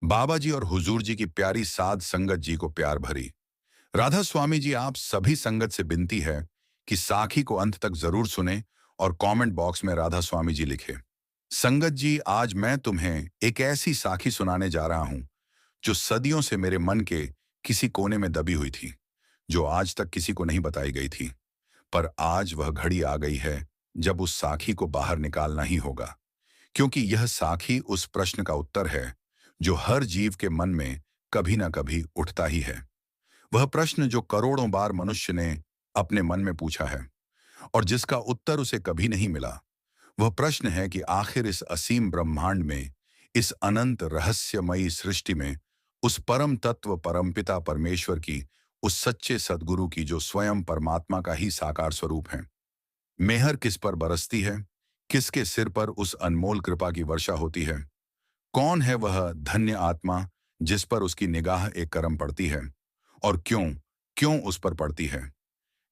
बाबा जी और हुजूर जी की प्यारी साध संगत जी को प्यार भरी राधा स्वामी जी, आप सभी संगत से विनती है कि साखी को अंत तक जरूर सुने और कमेंट बॉक्स में राधा स्वामी जी लिखे। संगत जी, आज मैं तुम्हें एक ऐसी साखी सुनाने जा रहा हूं जो सदियों से मेरे मन के किसी कोने में दबी हुई थी, जो आज तक किसी को नहीं बताई गई थी। पर आज वह घड़ी आ गई है जब उस साखी को बाहर निकालना ही होगा, क्योंकि यह साखी उस प्रश्न का उत्तर है जो हर जीव के मन में कभी ना कभी उठता ही है। वह प्रश्न जो करोड़ों बार मनुष्य ने अपने मन में पूछा है और जिसका उत्तर उसे कभी नहीं मिला। वह प्रश्न है कि आखिर इस असीम ब्रह्मांड में, इस अनंत रहस्यमयी सृष्टि में, उस परम तत्व परमपिता परमेश्वर की, उस सच्चे सद्गुरु की जो स्वयं परमात्मा का ही साकार स्वरूप है, मेहर किस पर बरसती है? किसके सिर पर उस अनमोल कृपा की वर्षा होती है? कौन है वह धन्य आत्मा जिस पर उसकी निगाह एक करम पड़ती है? और क्यों, क्यों उस पर पड़ती है?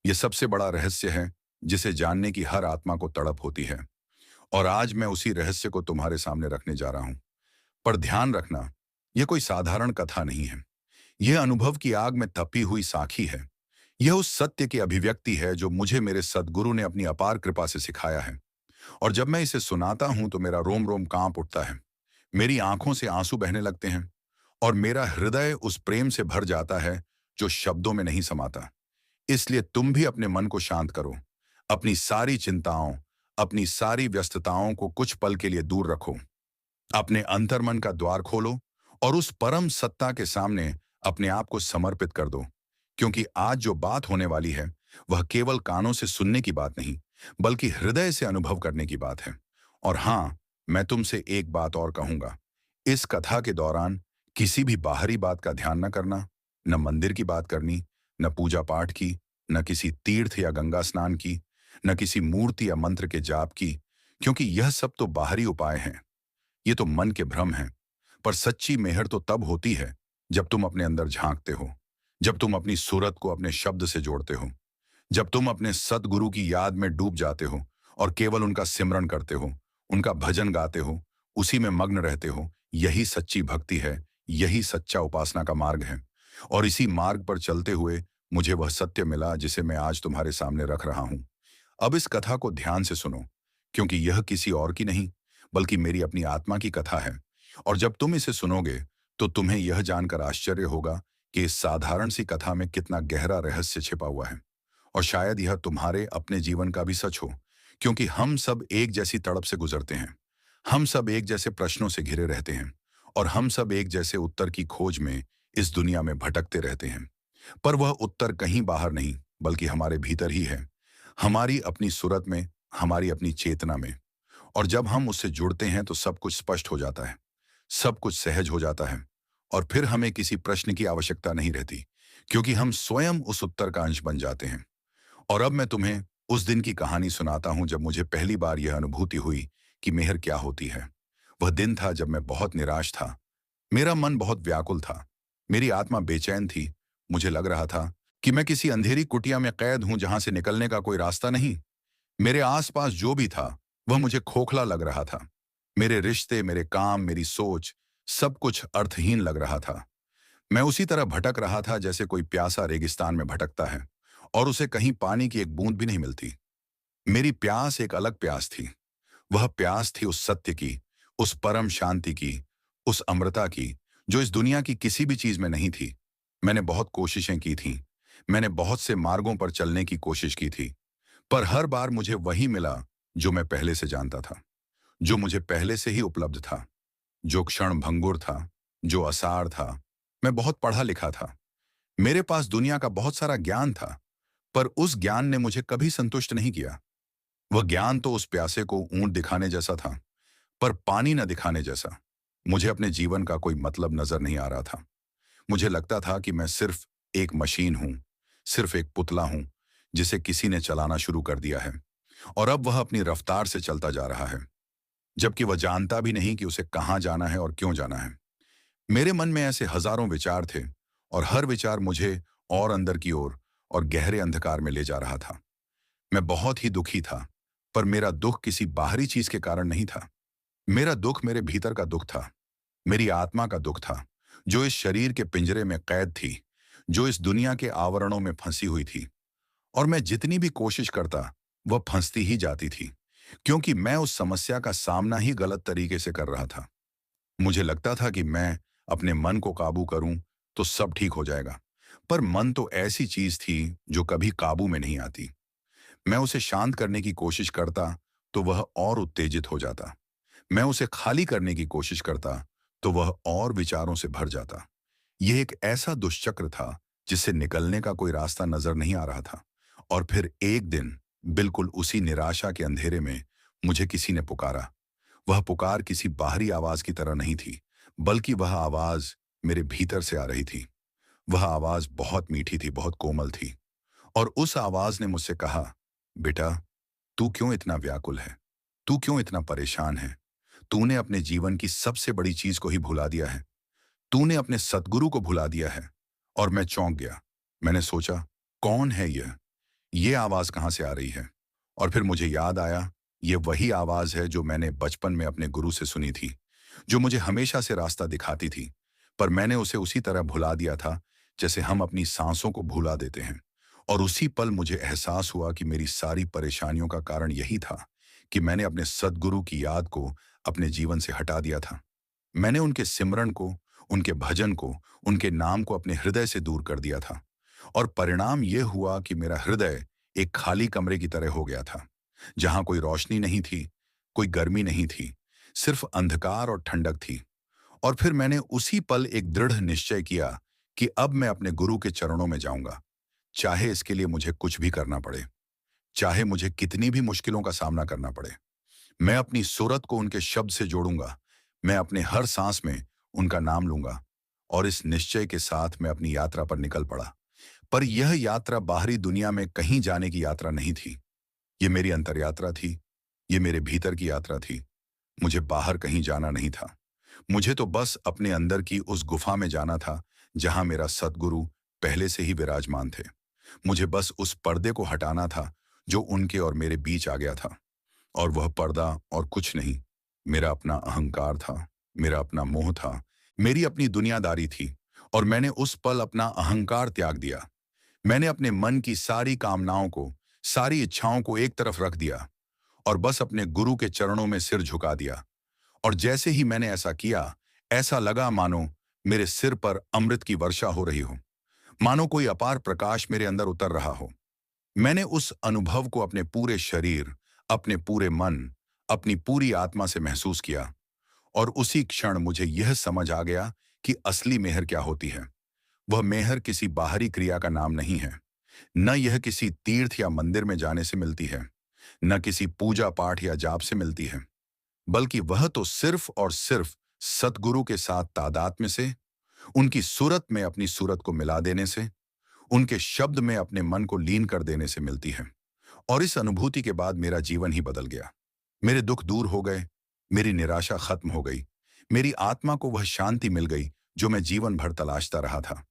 यह सबसे बड़ा रहस्य है जिसे जानने की हर आत्मा को तड़प होती है। और आज मैं उसी रहस्य को तुम्हारे सामने रखने जा रहा हूं। पर ध्यान रखना, यह कोई साधारण कथा नहीं है। यह अनुभव की आग में तपी हुई साखी है। यह उस सत्य की अभिव्यक्ति है जो मुझे मेरे सद्गुरु ने अपनी अपार कृपा से सिखाया है। और जब मैं इसे सुनाता हूं तो मेरा रोम रोम कांप उठता है, मेरी आंखों से आंसू बहने लगते हैं और मेरा हृदय उस प्रेम से भर जाता है जो शब्दों में नहीं समाता। इसलिए तुम भी अपने मन को शांत करो, अपनी सारी चिंताओं, अपनी सारी व्यस्तताओं को कुछ पल के लिए दूर रखो, अपने अंतर्मन का द्वार खोलो और उस परम सत्ता के सामने अपने आप को समर्पित कर दो। क्योंकि आज जो बात होने वाली है वह केवल कानों से सुनने की बात नहीं, बल्कि हृदय से अनुभव करने की बात है। और हाँ, मैं तुमसे एक बात और कहूंगा, इस कथा के दौरान किसी भी बाहरी बात का ध्यान न करना, न मंदिर की बात करनी, न पूजा पाठ की, न किसी तीर्थ या गंगा स्नान की, न किसी मूर्ति या मंत्र के जाप की, क्योंकि यह सब तो बाहरी उपाय हैं। ये तो मन के भ्रम हैं। पर सच्ची मेहर तो तब होती है जब तुम अपने अंदर झांकते हो, जब तुम अपनी सूरत को अपने शब्द से जोड़ते हो, जब तुम अपने सतगुरु की याद में डूब जाते हो और केवल उनका सिमरन करते हो, उनका भजन गाते हो, उसी में मग्न रहते हो। यही सच्ची भक्ति है, यही सच्चा उपासना का मार्ग है। और इसी मार्ग पर चलते हुए मुझे वह सत्य मिला जिसे मैं आज तुम्हारे सामने रख रहा हूं। अब इस कथा को ध्यान से सुनो, क्योंकि यह किसी और की नहीं, बल्कि मेरी अपनी आत्मा की कथा है। और जब तुम इसे सुनोगे तो तुम्हें यह जानकर आश्चर्य होगा कि इस साधारण सी कथा में कितना गहरा रहस्य छिपा हुआ है। और शायद यह तुम्हारे अपने जीवन का भी सच हो, क्योंकि हम सब एक जैसी तड़प से गुजरते हैं। हम सब एक जैसे प्रश्नों से घिरे रहते हैं और हम सब एक जैसे उत्तर की खोज में इस दुनिया में भटकते रहते हैं। पर वह उत्तर कहीं बाहर नहीं, बल्कि हमारे भीतर ही है, हमारी अपनी सूरत में, हमारी अपनी चेतना में। और जब हम उससे जुड़ते हैं तो सब कुछ स्पष्ट हो जाता है, सब कुछ सहज हो जाता है। और फिर हमें किसी प्रश्न की आवश्यकता नहीं रहती, क्योंकि हम स्वयं उस उत्तर का अंश बन जाते हैं। और अब मैं तुम्हें उस दिन की कहानी सुनाता हूं जब मुझे पहली बार यह अनुभूति हुई कि मेहर क्या होती है। वह दिन था जब मैं बहुत निराश था, मेरा मन बहुत व्याकुल था, मेरी आत्मा बेचैन थी। मुझे लग रहा था कि मैं किसी अंधेरी कुटिया में कैद हूं जहां से निकलने का कोई रास्ता नहीं। मेरे आसपास जो भी था वह मुझे खोखला लग रहा था। मेरे रिश्ते, मेरे काम, मेरी सोच, सब कुछ अर्थहीन लग रहा था। मैं उसी तरह भटक रहा था जैसे कोई प्यासा रेगिस्तान में भटकता है और उसे कहीं पानी की एक बूंद भी नहीं मिलती। मेरी प्यास एक अलग प्यास थी। वह प्यास थी उस सत्य की, उस परम शांति की, उस अमृता की, जो इस दुनिया की किसी भी चीज में नहीं थी। मैंने बहुत कोशिशें की थी, मैंने बहुत से मार्गों पर चलने की कोशिश की थी, पर हर बार मुझे वही मिला जो मैं पहले से जानता था, जो मुझे पहले से ही उपलब्ध था, जो क्षण भंगुर था, जो असार था। मैं बहुत पढ़ा लिखा था, मेरे पास दुनिया का बहुत सारा ज्ञान था, पर उस ज्ञान ने मुझे कभी संतुष्ट नहीं किया। वह ज्ञान तो उस प्यासे को ऊंट दिखाने जैसा था, पर पानी न दिखाने जैसा। मुझे अपने जीवन का कोई मतलब नजर नहीं आ रहा था। मुझे लगता था कि मैं सिर्फ एक मशीन हूं, सिर्फ एक पुतला हूं जिसे किसी ने चलाना शुरू कर दिया है और अब वह अपनी रफ्तार से चलता जा रहा है, जबकि वह जानता भी नहीं कि उसे कहां जाना है और क्यों जाना है। मेरे मन में ऐसे हजारों विचार थे और हर विचार मुझे और अंदर की ओर और गहरे अंधकार में ले जा रहा था। मैं बहुत ही दुखी था, पर मेरा दुख किसी बाहरी चीज के कारण नहीं था। मेरा दुख मेरे भीतर का दुख था। मेरी आत्मा का दुख था, जो इस शरीर के पिंजरे में कैद थी, जो इस दुनिया के आवरणों में फंसी हुई थी। और मैं जितनी भी कोशिश करता, वह फंसती ही जाती थी, क्योंकि मैं उस समस्या का सामना ही गलत तरीके से कर रहा था। मुझे लगता था कि मैं अपने मन को काबू करूं तो सब ठीक हो जाएगा। पर मन तो ऐसी चीज थी जो कभी काबू में नहीं आती। मैं उसे शांत करने की कोशिश करता तो वह और उत्तेजित हो जाता। मैं उसे खाली करने की कोशिश करता तो वह और विचारों से भर जाता। यह एक ऐसा दुष्चक्र था जिससे निकलने का कोई रास्ता नजर नहीं आ रहा था। और फिर एक दिन, बिल्कुल उसी निराशा के अंधेरे में, मुझे किसी ने पुकारा। वह पुकार किसी बाहरी आवाज की तरह नहीं थी, बल्कि वह आवाज मेरे भीतर से आ रही थी। वह आवाज बहुत मीठी थी, बहुत कोमल थी। और उस आवाज ने मुझसे कहा, बेटा, तू क्यों इतना व्याकुल है? तू क्यों इतना परेशान है? तूने अपने जीवन की सबसे बड़ी चीज को ही भुला दिया है। तूने अपने सद्गुरु को भुला दिया है। और मैं चौंक गया। मैंने सोचा, कौन है यह? ये आवाज कहां से आ रही है? और फिर मुझे याद आया, ये वही आवाज है जो मैंने बचपन में अपने गुरु से सुनी थी, जो मुझे हमेशा से रास्ता दिखाती थी। पर मैंने उसे उसी तरह भुला दिया था जैसे हम अपनी सांसों को भुला देते हैं। और उसी पल मुझे एहसास हुआ कि मेरी सारी परेशानियों का कारण यही था कि मैंने अपने सद्गुरु की याद को अपने जीवन से हटा दिया था। मैंने उनके सिमरन को, उनके भजन को, उनके नाम को अपने हृदय से दूर कर दिया था। और परिणाम यह हुआ कि मेरा हृदय एक खाली कमरे की तरह हो गया था, जहां कोई रोशनी नहीं थी, कोई गर्मी नहीं थी, सिर्फ अंधकार और ठंडक थी। और फिर मैंने उसी पल एक दृढ़ निश्चय किया कि अब मैं अपने गुरु के चरणों में जाऊंगा, चाहे इसके लिए मुझे कुछ भी करना पड़े, चाहे मुझे कितनी भी मुश्किलों का सामना करना पड़े। मैं अपनी सूरत को उनके शब्द से जोड़ूंगा। मैं अपने हर सांस में उनका नाम लूंगा। और इस निश्चय के साथ मैं अपनी यात्रा पर निकल पड़ा। पर यह यात्रा बाहरी दुनिया में कहीं जाने की यात्रा नहीं थी। ये मेरी अंतर यात्रा थी। ये मेरे भीतर की यात्रा थी। मुझे बाहर कहीं जाना नहीं था। मुझे तो बस अपने अंदर की उस गुफा में जाना था, जहां मेरा सद्गुरु पहले से ही विराजमान थे। मुझे बस उस पर्दे को हटाना था जो उनके और मेरे बीच आ गया था। और वह पर्दा और कुछ नहीं, मेरा अपना अहंकार था, मेरा अपना मोह था, मेरी अपनी दुनियादारी थी। और मैंने उस पल अपना अहंकार त्याग दिया। मैंने अपने मन की सारी कामनाओं को, सारी इच्छाओं को एक तरफ रख दिया और बस अपने गुरु के चरणों में सिर झुका दिया। और जैसे ही मैंने ऐसा किया, ऐसा लगा मानो मेरे सिर पर अमृत की वर्षा हो रही हो, मानो कोई अपार प्रकाश मेरे अंदर उतर रहा हो। मैंने उस अनुभव को अपने पूरे शरीर, अपने पूरे मन, अपनी पूरी आत्मा से महसूस किया। और उसी क्षण मुझे यह समझ आ गया कि असली मेहर क्या होती है। वह मेहर किसी बाहरी क्रिया का नाम नहीं है। न यह किसी तीर्थ या मंदिर में जाने से मिलती है, न किसी पूजा पाठ या जाप से मिलती है, बल्कि वह तो सिर्फ और सिर्फ सतगुरु के साथ तादात्म्य से, उनकी सूरत में अपनी सूरत को मिला देने से, उनके शब्द में अपने मन को लीन कर देने से मिलती है। और इस अनुभूति के बाद मेरा जीवन ही बदल गया। मेरे दुख दूर हो गए, मेरी निराशा खत्म हो गई, मेरी आत्मा को वह शांति मिल गई जो मैं जीवन भर तलाशता रहा था।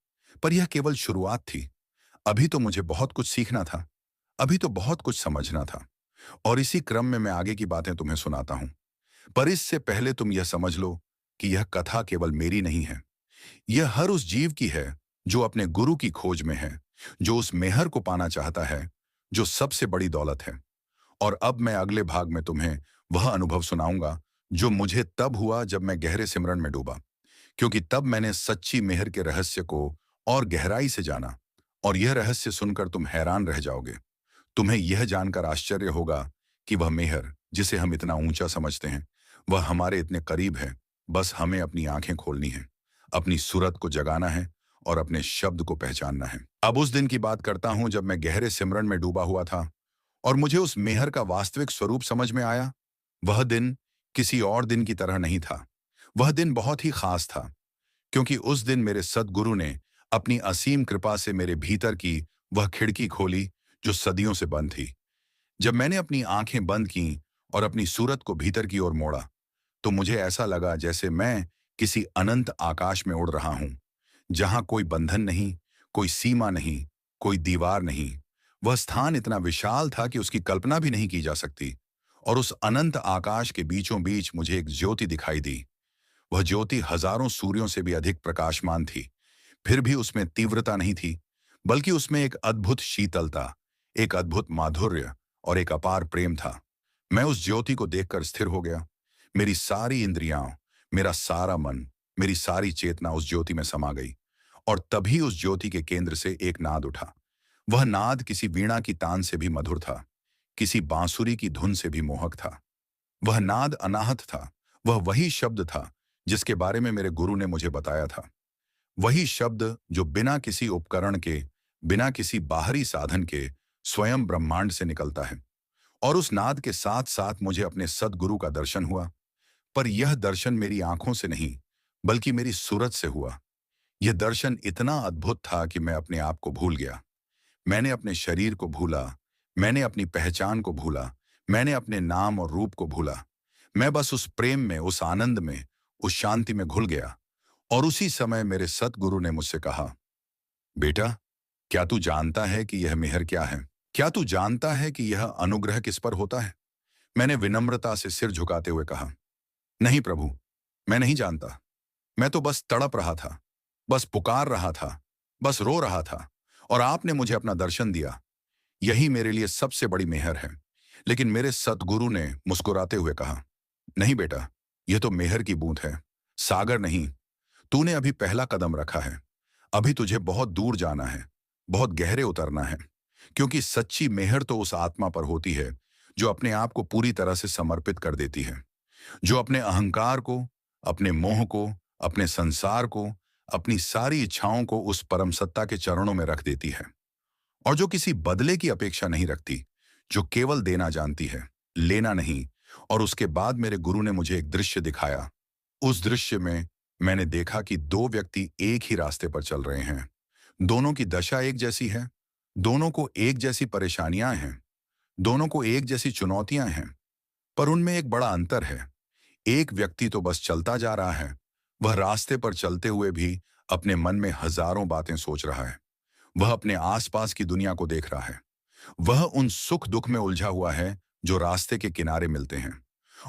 पर यह केवल शुरुआत थी। अभी तो मुझे बहुत कुछ सीखना था, अभी तो बहुत कुछ समझना था। और इसी क्रम में मैं आगे की बातें तुम्हें सुनाता हूं। पर इससे पहले तुम यह समझ लो कि यह कथा केवल मेरी नहीं है। यह हर उस जीव की है जो अपने गुरु की खोज में है, जो उस मेहर को पाना चाहता है जो सबसे बड़ी दौलत है। और अब मैं अगले भाग में तुम्हें वह अनुभव सुनाऊंगा जो मुझे तब हुआ जब मैं गहरे सिमरन में डूबा, क्योंकि तब मैंने सच्ची मेहर के रहस्य को और गहराई से जाना। और यह रहस्य सुनकर तुम हैरान रह जाओगे। तुम्हें यह जानकर आश्चर्य होगा कि वह मेहर जिसे हम इतना ऊंचा समझते हैं, वह हमारे इतने करीब है। बस हमें अपनी आंखें खोलनी है, अपनी सूरत को जगाना है और अपने शब्द को पहचानना है। अब उस दिन की बात करता हूं जब मैं गहरे सिमरन में डूबा हुआ था और मुझे उस मेहर का वास्तविक स्वरूप समझ में आया। वह दिन किसी और दिन की तरह नहीं था। वह दिन बहुत ही खास था, क्योंकि उस दिन मेरे सद्गुरु ने अपनी असीम कृपा से मेरे भीतर की वह खिड़की खोली जो सदियों से बंद थी। जब मैंने अपनी आंखें बंद की और अपनी सूरत को भीतर की ओर मोड़ा, तो मुझे ऐसा लगा जैसे मैं किसी अनंत आकाश में उड़ रहा हूं, जहां कोई बंधन नहीं, कोई सीमा नहीं, कोई दीवार नहीं। वह स्थान इतना विशाल था कि उसकी कल्पना भी नहीं की जा सकती। और उस अनंत आकाश के बीचों बीच मुझे एक ज्योति दिखाई दी। वह ज्योति हजारों सूर्यों से भी अधिक प्रकाशमान थी। फिर भी उसमें तीव्रता नहीं थी, बल्कि उसमें एक अद्भुत शीतलता, एक अद्भुत माधुर्य और एक अपार प्रेम था। मैं उस ज्योति को देखकर स्थिर हो गया। मेरी सारी इंद्रियां, मेरा सारा मन, मेरी सारी चेतना उस ज्योति में समा गई। और तभी उस ज्योति के केंद्र से एक नाद उठा। वह नाद किसी वीणा की तान से भी मधुर था, किसी बांसुरी की धुन से भी मोहक था। वह नाद अनाहत था। वह वही शब्द था जिसके बारे में मेरे गुरु ने मुझे बताया था। वही शब्द जो बिना किसी उपकरण के, बिना किसी बाहरी साधन के स्वयं ब्रह्मांड से निकलता है। और उस नाद के साथ साथ मुझे अपने सद्गुरु का दर्शन हुआ। पर यह दर्शन मेरी आंखों से नहीं, बल्कि मेरी सूरत से हुआ। यह दर्शन इतना अद्भुत था कि मैं अपने आप को भूल गया। मैंने अपने शरीर को भूला, मैंने अपनी पहचान को भूला, मैंने अपने नाम और रूप को भूला। मैं बस उस प्रेम में, उस आनंद में, उस शांति में घुल गया। और उसी समय मेरे सतगुरु ने मुझसे कहा, बेटा, क्या तू जानता है कि यह मेहर क्या है? क्या तू जानता है कि यह अनुग्रह किस पर होता है? मैंने विनम्रता से सिर झुकाते हुए कहा, नहीं प्रभु, मैं नहीं जानता। मैं तो बस तड़प रहा था, बस पुकार रहा था, बस रो रहा था, और आपने मुझे अपना दर्शन दिया। यही मेरे लिए सबसे बड़ी मेहर है। लेकिन मेरे सतगुरु ने मुस्कुराते हुए कहा, नहीं बेटा, यह तो मेहर की बूंद है, सागर नहीं। तूने अभी पहला कदम रखा है। अभी तुझे बहुत दूर जाना है, बहुत गहरे उतरना है। क्योंकि सच्ची मेहर तो उस आत्मा पर होती है जो अपने आप को पूरी तरह से समर्पित कर देती है, जो अपने अहंकार को, अपने मोह को, अपने संसार को, अपनी सारी इच्छाओं को उस परम सत्ता के चरणों में रख देती है, और जो किसी बदले की अपेक्षा नहीं रखती, जो केवल देना जानती है, लेना नहीं। और उसके बाद मेरे गुरु ने मुझे एक दृश्य दिखाया। उस दृश्य में मैंने देखा कि दो व्यक्ति एक ही रास्ते पर चल रहे हैं। दोनों की दशा एक जैसी है, दोनों को एक जैसी परेशानियां हैं, दोनों को एक जैसी चुनौतियां हैं, पर उनमें एक बड़ा अंतर है। एक व्यक्ति तो बस चलता जा रहा है, वह रास्ते पर चलते हुए भी अपने मन में हजारों बातें सोच रहा है। वह अपने आसपास की दुनिया को देख रहा है। वह उन सुख दुख में उलझा हुआ है जो रास्ते के किनारे मिलते हैं।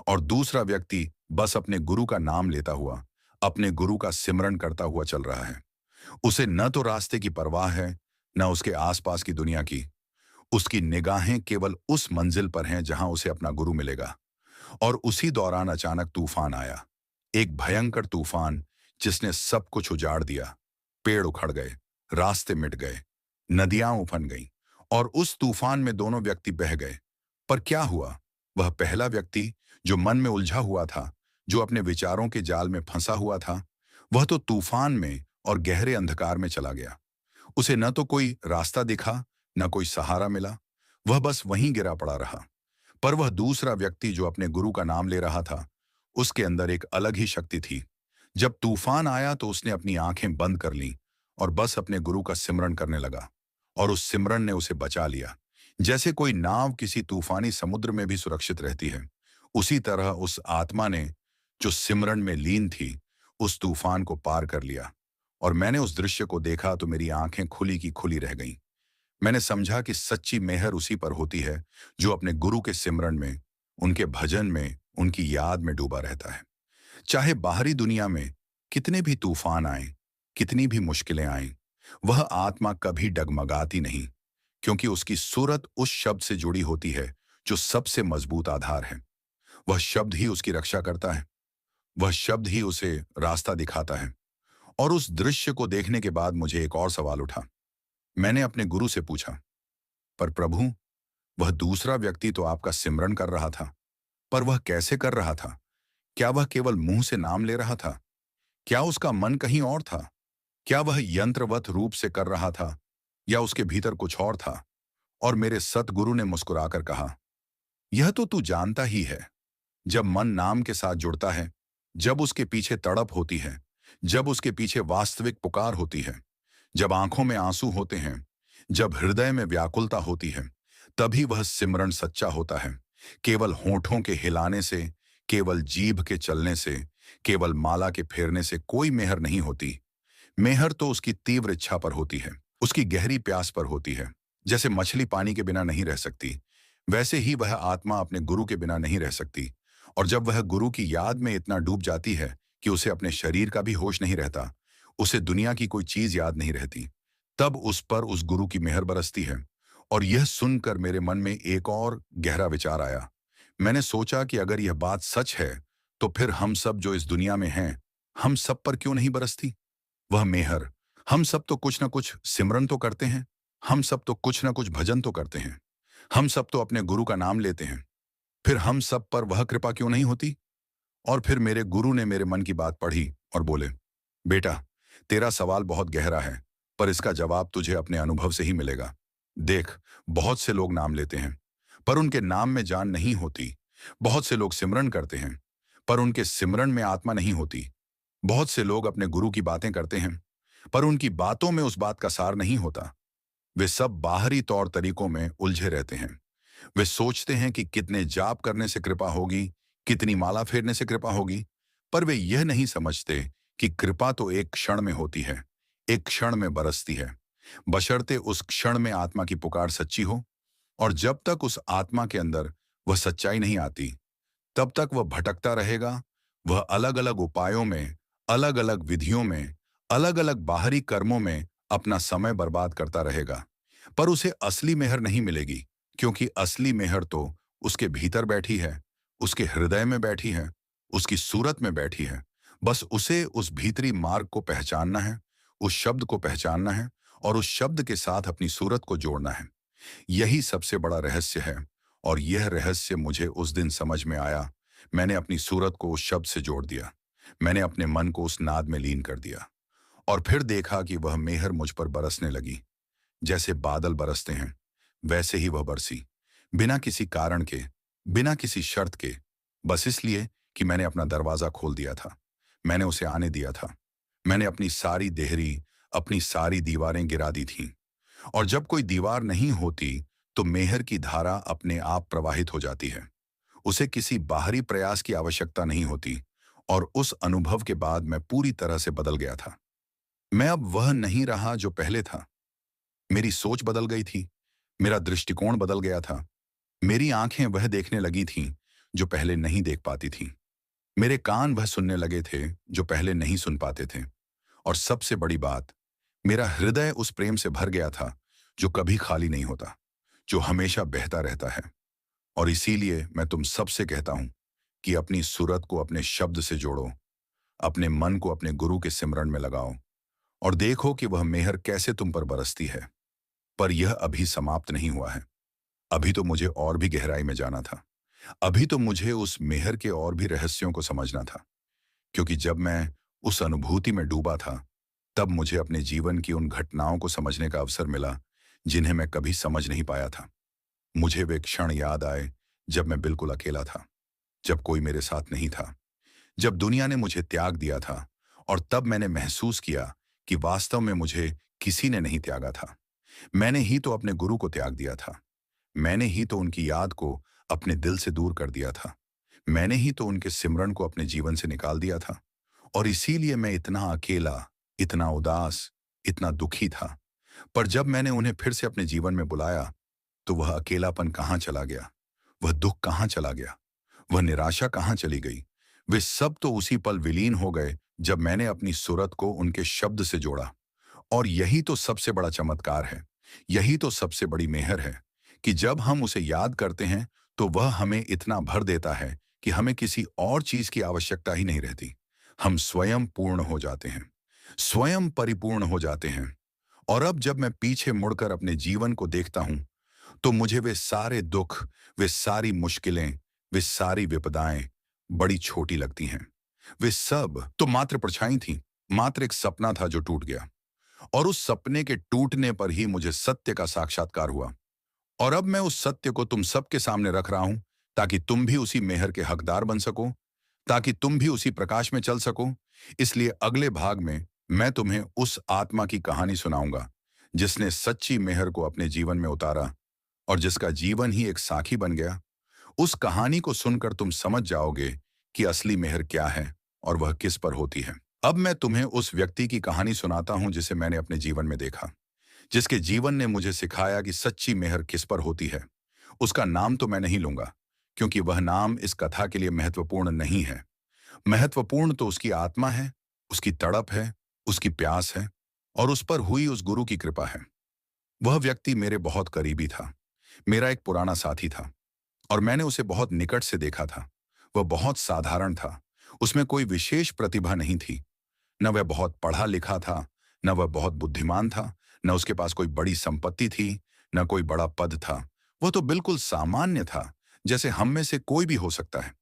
और दूसरा व्यक्ति बस अपने गुरु का नाम लेता हुआ, अपने गुरु का सिमरन करता हुआ चल रहा है। उसे न तो रास्ते की परवाह है, न उसके आसपास की दुनिया की। उसकी निगाहें केवल उस मंजिल पर हैं जहां उसे अपना गुरु मिलेगा। और उसी दौरान अचानक तूफान आया, एक भयंकर तूफान जिसने सब कुछ उजाड़ दिया। पेड़ उखड़ गए, रास्ते मिट गए, नदियां उफन गईं, और उस तूफान में दोनों व्यक्ति बह गए। पर क्या हुआ? वह पहला व्यक्ति जो मन में उलझा हुआ था, जो अपने विचारों के जाल में फंसा हुआ था, वह तो तूफान में और गहरे अंधकार में चला गया। उसे न तो कोई रास्ता दिखा, न कोई सहारा मिला। वह बस वहीं गिरा पड़ा रहा। पर वह दूसरा व्यक्ति जो अपने गुरु का नाम ले रहा था, उसके अंदर एक अलग ही शक्ति थी। जब तूफान आया तो उसने अपनी आंखें बंद कर लीं और बस अपने गुरु का सिमरन करने लगा। और उस सिमरन ने उसे बचा लिया। जैसे कोई नाव किसी तूफानी समुद्र में भी सुरक्षित रहती है, उसी तरह उस आत्मा ने, जो सिमरन में लीन थी, उस तूफान को पार कर लिया। और मैंने उस दृश्य को देखा तो मेरी आंखें खुली की खुली रह गईं। मैंने समझा कि सच्ची मेहर उसी पर होती है जो अपने गुरु के सिमरन में, उनके भजन में, उनकी याद में डूबा रहता है। चाहे बाहरी दुनिया में कितने भी तूफान आए, कितनी भी मुश्किलें आएं, वह आत्मा कभी डगमगाती नहीं, क्योंकि उसकी सूरत उस शब्द से जुड़ी होती है जो सबसे मजबूत आधार है। वह शब्द ही उसकी रक्षा करता है, वह शब्द ही उसे रास्ता दिखाता है। और उस दृश्य को देखने के बाद मुझे एक और सवाल उठा। मैंने अपने गुरु से पूछा, पर प्रभु, वह दूसरा व्यक्ति तो आपका सिमरन कर रहा था, पर वह कैसे कर रहा था? क्या वह केवल मुंह से नाम ले रहा था? क्या उसका मन कहीं और था? क्या वह यंत्रवत रूप से कर रहा था, या उसके भीतर कुछ और था? और मेरे सतगुरु ने मुस्कुराकर कहा, यह तो तू जानता ही है। जब मन नाम के साथ जुड़ता है, जब उसके पीछे तड़प होती है, जब उसके पीछे वास्तविक पुकार होती है, जब आंखों में आंसू होते हैं, जब हृदय में व्याकुलता होती है, तभी वह सिमरन सच्चा होता है। केवल होठों के हिलाने से, केवल जीभ के चलने से, केवल माला के फेरने से कोई मेहर नहीं होती। मेहर तो उसकी तीव्र इच्छा पर होती है, उसकी गहरी प्यास पर होती है। जैसे मछली पानी के बिना नहीं रह सकती, वैसे ही वह आत्मा अपने गुरु के बिना नहीं रह सकती। और जब वह गुरु की याद में इतना डूब जाती है कि उसे अपने शरीर का भी होश नहीं रहता, उसे दुनिया की कोई चीज याद नहीं रहती, तब उस पर उस गुरु की मेहर बरसती है। और यह सुनकर मेरे मन में एक और गहरा विचार आया। मैंने सोचा कि अगर यह बात सच है, तो फिर हम सब जो इस दुनिया में हैं, हम सब पर क्यों नहीं बरसती वह मेहर। हम सब तो कुछ ना कुछ सिमरन तो करते हैं, हम सब तो कुछ ना कुछ भजन तो करते हैं, हम सब तो अपने गुरु का नाम लेते हैं, फिर हम सब पर वह कृपा क्यों नहीं होती? और फिर मेरे गुरु ने मेरे मन की बात पढ़ी और बोले, बेटा, तेरा सवाल बहुत गहरा है, पर इसका जवाब तुझे अपने अनुभव से ही मिलेगा। देख, बहुत से लोग नाम लेते हैं, पर उनके नाम में जान नहीं होती। बहुत से लोग सिमरन करते हैं, पर उनके सिमरन में आत्मा नहीं होती। बहुत से लोग अपने गुरु की बातें करते हैं, पर उनकी बातों में उस बात का सार नहीं होता। वे सब बाहरी तौर तरीकों में उलझे रहते हैं। वे सोचते हैं कि कितने जाप करने से कृपा होगी, कितनी माला फेरने से कृपा होगी, पर वे यह नहीं समझते कि कृपा तो एक क्षण में होती है, एक क्षण में बरसती है, बशर्ते उस क्षण में आत्मा की पुकार सच्ची हो। और जब तक उस आत्मा के अंदर वह सच्चाई नहीं आती, तब तक वह भटकता रहेगा। वह अलग अलग उपायों में, अलग अलग विधियों में, अलग अलग बाहरी कर्मों में अपना समय बर्बाद करता रहेगा, पर उसे असली मेहर नहीं मिलेगी, क्योंकि असली मेहर तो उसके भीतर बैठी है, उसके हृदय में बैठी है, उसकी सूरत में बैठी है। बस उसे उस भीतरी मार्ग को पहचानना है, उस शब्द को पहचानना है और उस शब्द के साथ अपनी सूरत को जोड़ना है। यही सबसे बड़ा रहस्य है। और यह रहस्य मुझे उस दिन समझ में आया। मैंने अपनी सूरत को उस शब्द से जोड़ दिया, मैंने अपने मन को उस नाद में लीन कर दिया, और फिर देखा कि वह मेहर मुझ पर बरसने लगी। जैसे बादल बरसते हैं, वैसे ही वह बरसी, बिना किसी कारण के, बिना किसी शर्त के, बस इसलिए कि मैंने अपना दरवाजा खोल दिया था, मैंने उसे आने दिया था। मैंने अपनी सारी देहरी, अपनी सारी दीवारें गिरा दी थीं। और जब कोई दीवार नहीं होती, तो मेहर की धारा अपने आप प्रवाहित हो जाती है। उसे किसी बाहरी प्रयास की आवश्यकता नहीं होती। और उस अनुभव के बाद मैं पूरी तरह से बदल गया था। मैं अब वह नहीं रहा जो पहले था। मेरी सोच बदल गई थी, मेरा दृष्टिकोण बदल गया था। मेरी आंखें वह देखने लगी थीं जो पहले नहीं देख पाती थीं। मेरे कान वह सुनने लगे थे जो पहले नहीं सुन पाते थे। और सबसे बड़ी बात, मेरा हृदय उस प्रेम से भर गया था जो कभी खाली नहीं होता, जो हमेशा बहता रहता है। और इसीलिए मैं तुम सबसे कहता हूं कि अपनी सूरत को अपने शब्द से जोड़ो, अपने मन को अपने गुरु के सिमरन में लगाओ, और देखो कि वह मेहर कैसे तुम पर बरसती है। पर यह अभी समाप्त नहीं हुआ है। अभी तो मुझे और भी गहराई में जाना था। अभी तो मुझे उस मेहर के और भी रहस्यों को समझना था। क्योंकि जब मैं उस अनुभूति में डूबा था, तब मुझे अपने जीवन की उन घटनाओं को समझने का अवसर मिला जिन्हें मैं कभी समझ नहीं पाया था। मुझे वे क्षण याद आए जब मैं बिल्कुल अकेला था, जब कोई मेरे साथ नहीं था, जब दुनिया ने मुझे त्याग दिया था। और तब मैंने महसूस किया कि वास्तव में मुझे किसी ने नहीं त्यागा था। मैंने ही तो अपने गुरु को त्याग दिया था। मैंने ही तो उनकी याद को अपने दिल से दूर कर दिया था। मैंने ही तो उनके सिमरन को अपने जीवन से निकाल दिया था। और इसीलिए मैं इतना अकेला, इतना उदास, इतना दुखी था। पर जब मैंने उन्हें फिर से अपने जीवन में बुलाया, तो वह अकेलापन कहाँ चला गया, वह दुख कहाँ चला गया, वह निराशा कहाँ चली गई। वे सब तो उसी पल विलीन हो गए जब मैंने अपनी सूरत को उनके शब्द से जोड़ा। और यही तो सबसे बड़ा चमत्कार है, यही तो सबसे बड़ी मेहर है, कि जब हम उसे याद करते हैं, तो वह हमें इतना भर देता है कि हमें किसी और चीज की आवश्यकता ही नहीं रहती। हम स्वयं पूर्ण हो जाते हैं, स्वयं परिपूर्ण हो जाते हैं। और अब जब मैं पीछे मुड़कर अपने जीवन को देखता हूं, तो मुझे वे सारे दुख, वे सारी मुश्किलें, वे सारी विपदाएं बड़ी छोटी लगती हैं। वे सब तो मात्र परछाई थीं, मात्र एक सपना था जो टूट गया। और उस सपने के टूटने पर ही मुझे सत्य का साक्षात्कार हुआ। और अब मैं उस सत्य को तुम सबके सामने रख रहा हूं, ताकि तुम भी उसी मेहर के हकदार बन सको, ताकि तुम भी उसी प्रकाश में चल सको। इसलिए अगले भाग में मैं तुम्हें उस आत्मा की कहानी सुनाऊंगा जिसने सच्ची मेहर को अपने जीवन में उतारा और जिसका जीवन ही एक साखी बन गया। उस कहानी को सुनकर तुम समझ जाओगे कि असली मेहर क्या है और वह किस पर होती है। अब मैं तुम्हें उस व्यक्ति की कहानी सुनाता हूं जिसे मैंने अपने जीवन में देखा, जिसके जीवन ने मुझे सिखाया कि सच्ची मेहर किस पर होती है। उसका नाम तो मैं नहीं लूंगा, क्योंकि वह नाम इस कथा के लिए महत्वपूर्ण नहीं है। महत्वपूर्ण तो उसकी आत्मा है, उसकी तड़प है, उसकी प्यास है और उस पर हुई उस गुरु की कृपा है। वह व्यक्ति मेरे बहुत करीबी था, मेरा एक पुराना साथी था और मैंने उसे बहुत निकट से देखा था। वह बहुत साधारण था, उसमें कोई विशेष प्रतिभा नहीं थी। न वह बहुत पढ़ा लिखा था, न वह बहुत बुद्धिमान था, न उसके पास कोई बड़ी संपत्ति थी, न कोई बड़ा पद था। वह तो बिल्कुल सामान्य था, जैसे हम में से कोई भी हो सकता है।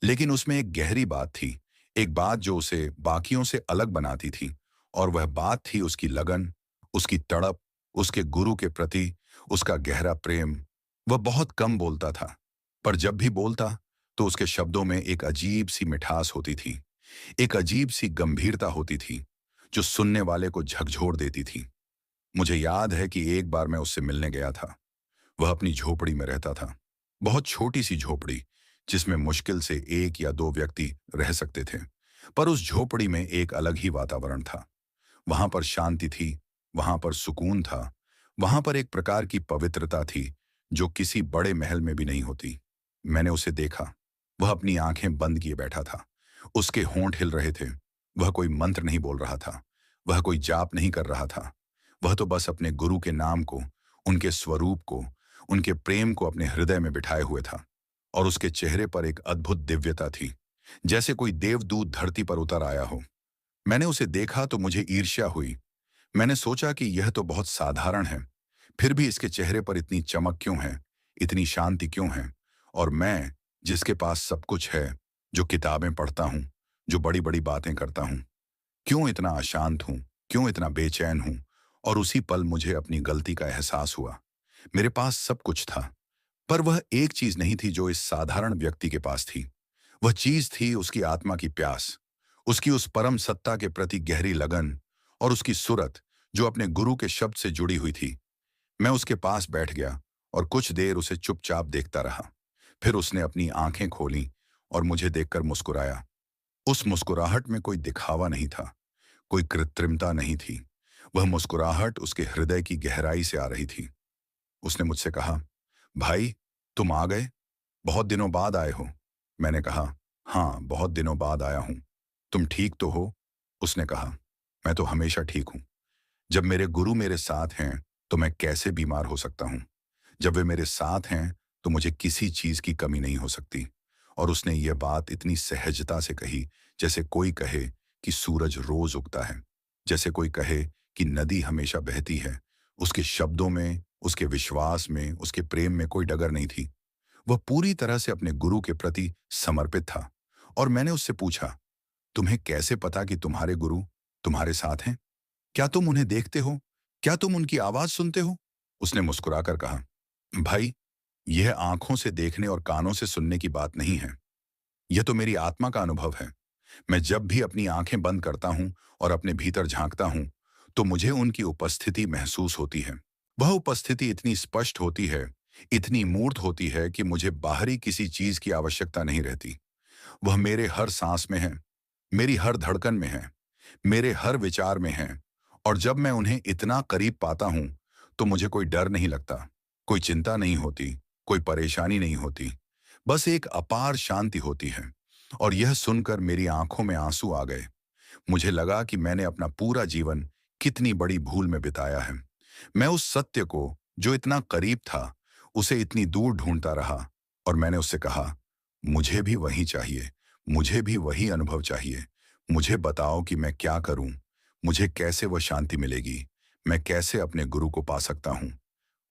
लेकिन उसमें एक गहरी बात थी, एक बात जो उसे बाकियों से अलग बनाती थी, और वह बात थी उसकी लगन, उसकी तड़प, उसके गुरु के प्रति, उसका गहरा प्रेम। वह बहुत कम बोलता था, पर जब भी बोलता, तो उसके शब्दों में एक अजीब सी मिठास होती थी, एक अजीब सी गंभीरता होती थी, जो सुनने वाले को झकझोर देती थी। मुझे याद है कि एक बार मैं उससे मिलने गया था। वह अपनी झोपड़ी में रहता था, बहुत छोटी सी झोपड़ी, जिसमें मुश्किल से एक या दो व्यक्ति रह सकते थे। पर उस झोपड़ी में एक अलग ही वातावरण था। वहां पर शांति थी, वहां पर सुकून था, वहां पर एक प्रकार की पवित्रता थी, जो किसी बड़े महल में भी नहीं होती। मैंने उसे देखा। वह अपनी आंखें बंद किए बैठा था। उसके होंठ हिल रहे थे। वह कोई मंत्र नहीं बोल रहा था, वह कोई जाप नहीं कर रहा था। वह तो बस अपने गुरु के नाम को, उनके स्वरूप को, उनके प्रेम को अपने हृदय में बिठाए हुए था। और उसके चेहरे पर एक अद्भुत दिव्यता थी, जैसे कोई देवदूत धरती पर उतर आया हो। मैंने उसे देखा तो मुझे ईर्ष्या हुई। मैंने सोचा कि यह तो बहुत साधारण है, फिर भी इसके चेहरे पर इतनी चमक क्यों है, इतनी शांति क्यों है? और मैं, जिसके पास सब कुछ है, जो किताबें पढ़ता हूँ, जो बड़ी बड़ी बातें करता हूँ, क्यों इतना अशांत हूँ, क्यों इतना बेचैन हूँ? और उसी पल मुझे अपनी गलती का एहसास हुआ। मेरे पास सब कुछ था, पर वह एक चीज नहीं थी जो इस साधारण व्यक्ति के पास थी। वह चीज थी उसकी आत्मा की प्यास, उसकी उस परम सत्ता के प्रति गहरी लगन, और उसकी सूरत, जो अपने गुरु के शब्द से जुड़ी हुई थी। मैं उसके पास बैठ गया और कुछ देर उसे चुपचाप देखता रहा। फिर उसने अपनी आंखें खोली और मुझे देखकर मुस्कुराया। उस मुस्कुराहट में कोई दिखावा नहीं था, कोई कृत्रिमता नहीं थी। वह मुस्कुराहट उसके हृदय की गहराई से आ रही थी। उसने मुझसे कहा, भाई, तुम आ गए? बहुत दिनों बाद आए हो। मैंने कहा, हाँ, बहुत दिनों बाद आया हूं। तुम ठीक तो हो? उसने कहा, मैं तो हमेशा ठीक हूं। जब मेरे गुरु मेरे साथ हैं, तो मैं कैसे बीमार हो सकता हूं? जब वे मेरे साथ हैं, तो मुझे किसी चीज की कमी नहीं हो सकती। और उसने यह बात इतनी सहजता से कही, जैसे कोई कहे कि सूरज रोज उगता है, जैसे कोई कहे कि नदी हमेशा बहती है। उसके शब्दों में, उसके विश्वास में, उसके प्रेम में कोई डगर नहीं थी। वह पूरी तरह से अपने गुरु के प्रति समर्पित था। और मैंने उससे पूछा, तुम्हें कैसे पता कि तुम्हारे गुरु तुम्हारे साथ हैं? क्या तुम उन्हें देखते हो? क्या तुम उनकी आवाज सुनते हो? उसने मुस्कुराकर कहा, भाई, यह आंखों से देखने और कानों से सुनने की बात नहीं है। यह तो मेरी आत्मा का अनुभव है। मैं जब भी अपनी आंखें बंद करता हूं और अपने भीतर झांकता हूं, तो मुझे उनकी उपस्थिति महसूस होती है। वह उपस्थिति इतनी स्पष्ट होती है, इतनी मूर्त होती है कि मुझे बाहरी किसी चीज की आवश्यकता नहीं रहती। वह मेरे हर सांस में है, मेरी हर धड़कन में है, मेरे हर विचार में है। और जब मैं उन्हें इतना करीब पाता हूं, तो मुझे कोई डर नहीं लगता, कोई चिंता नहीं होती, कोई परेशानी नहीं होती। बस एक अपार शांति होती है। और यह सुनकर मेरी आंखों में आंसू आ गए। मुझे लगा कि मैंने अपना पूरा जीवन कितनी बड़ी भूल में बिताया है। मैं उस सत्य को, जो इतना करीब था, उसे इतनी दूर ढूंढता रहा। और मैंने उससे कहा, मुझे भी वही चाहिए, मुझे भी वही अनुभव चाहिए। मुझे बताओ कि मैं क्या करूं, मुझे कैसे वह शांति मिलेगी, मैं कैसे अपने गुरु को पा सकता हूं?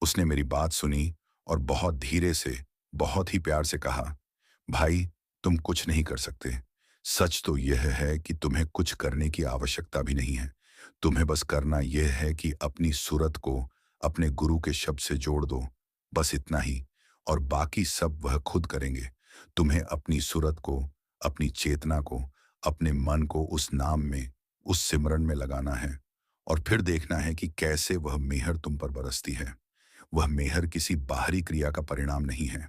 उसने मेरी बात सुनी और बहुत धीरे से, बहुत ही प्यार से कहा, भाई, तुम कुछ नहीं कर सकते। सच तो यह है कि तुम्हें कुछ करने की आवश्यकता भी नहीं है। तुम्हें बस करना यह है कि अपनी सूरत को अपने गुरु के शब्द से जोड़ दो। बस इतना ही। और बाकी सब वह खुद करेंगे। तुम्हें अपनी सूरत को, अपनी चेतना को, अपने मन को उस नाम में, उस सिमरन में लगाना है। और फिर देखना है कि कैसे वह मेहर तुम पर बरसती है। वह मेहर किसी बाहरी क्रिया का परिणाम नहीं है।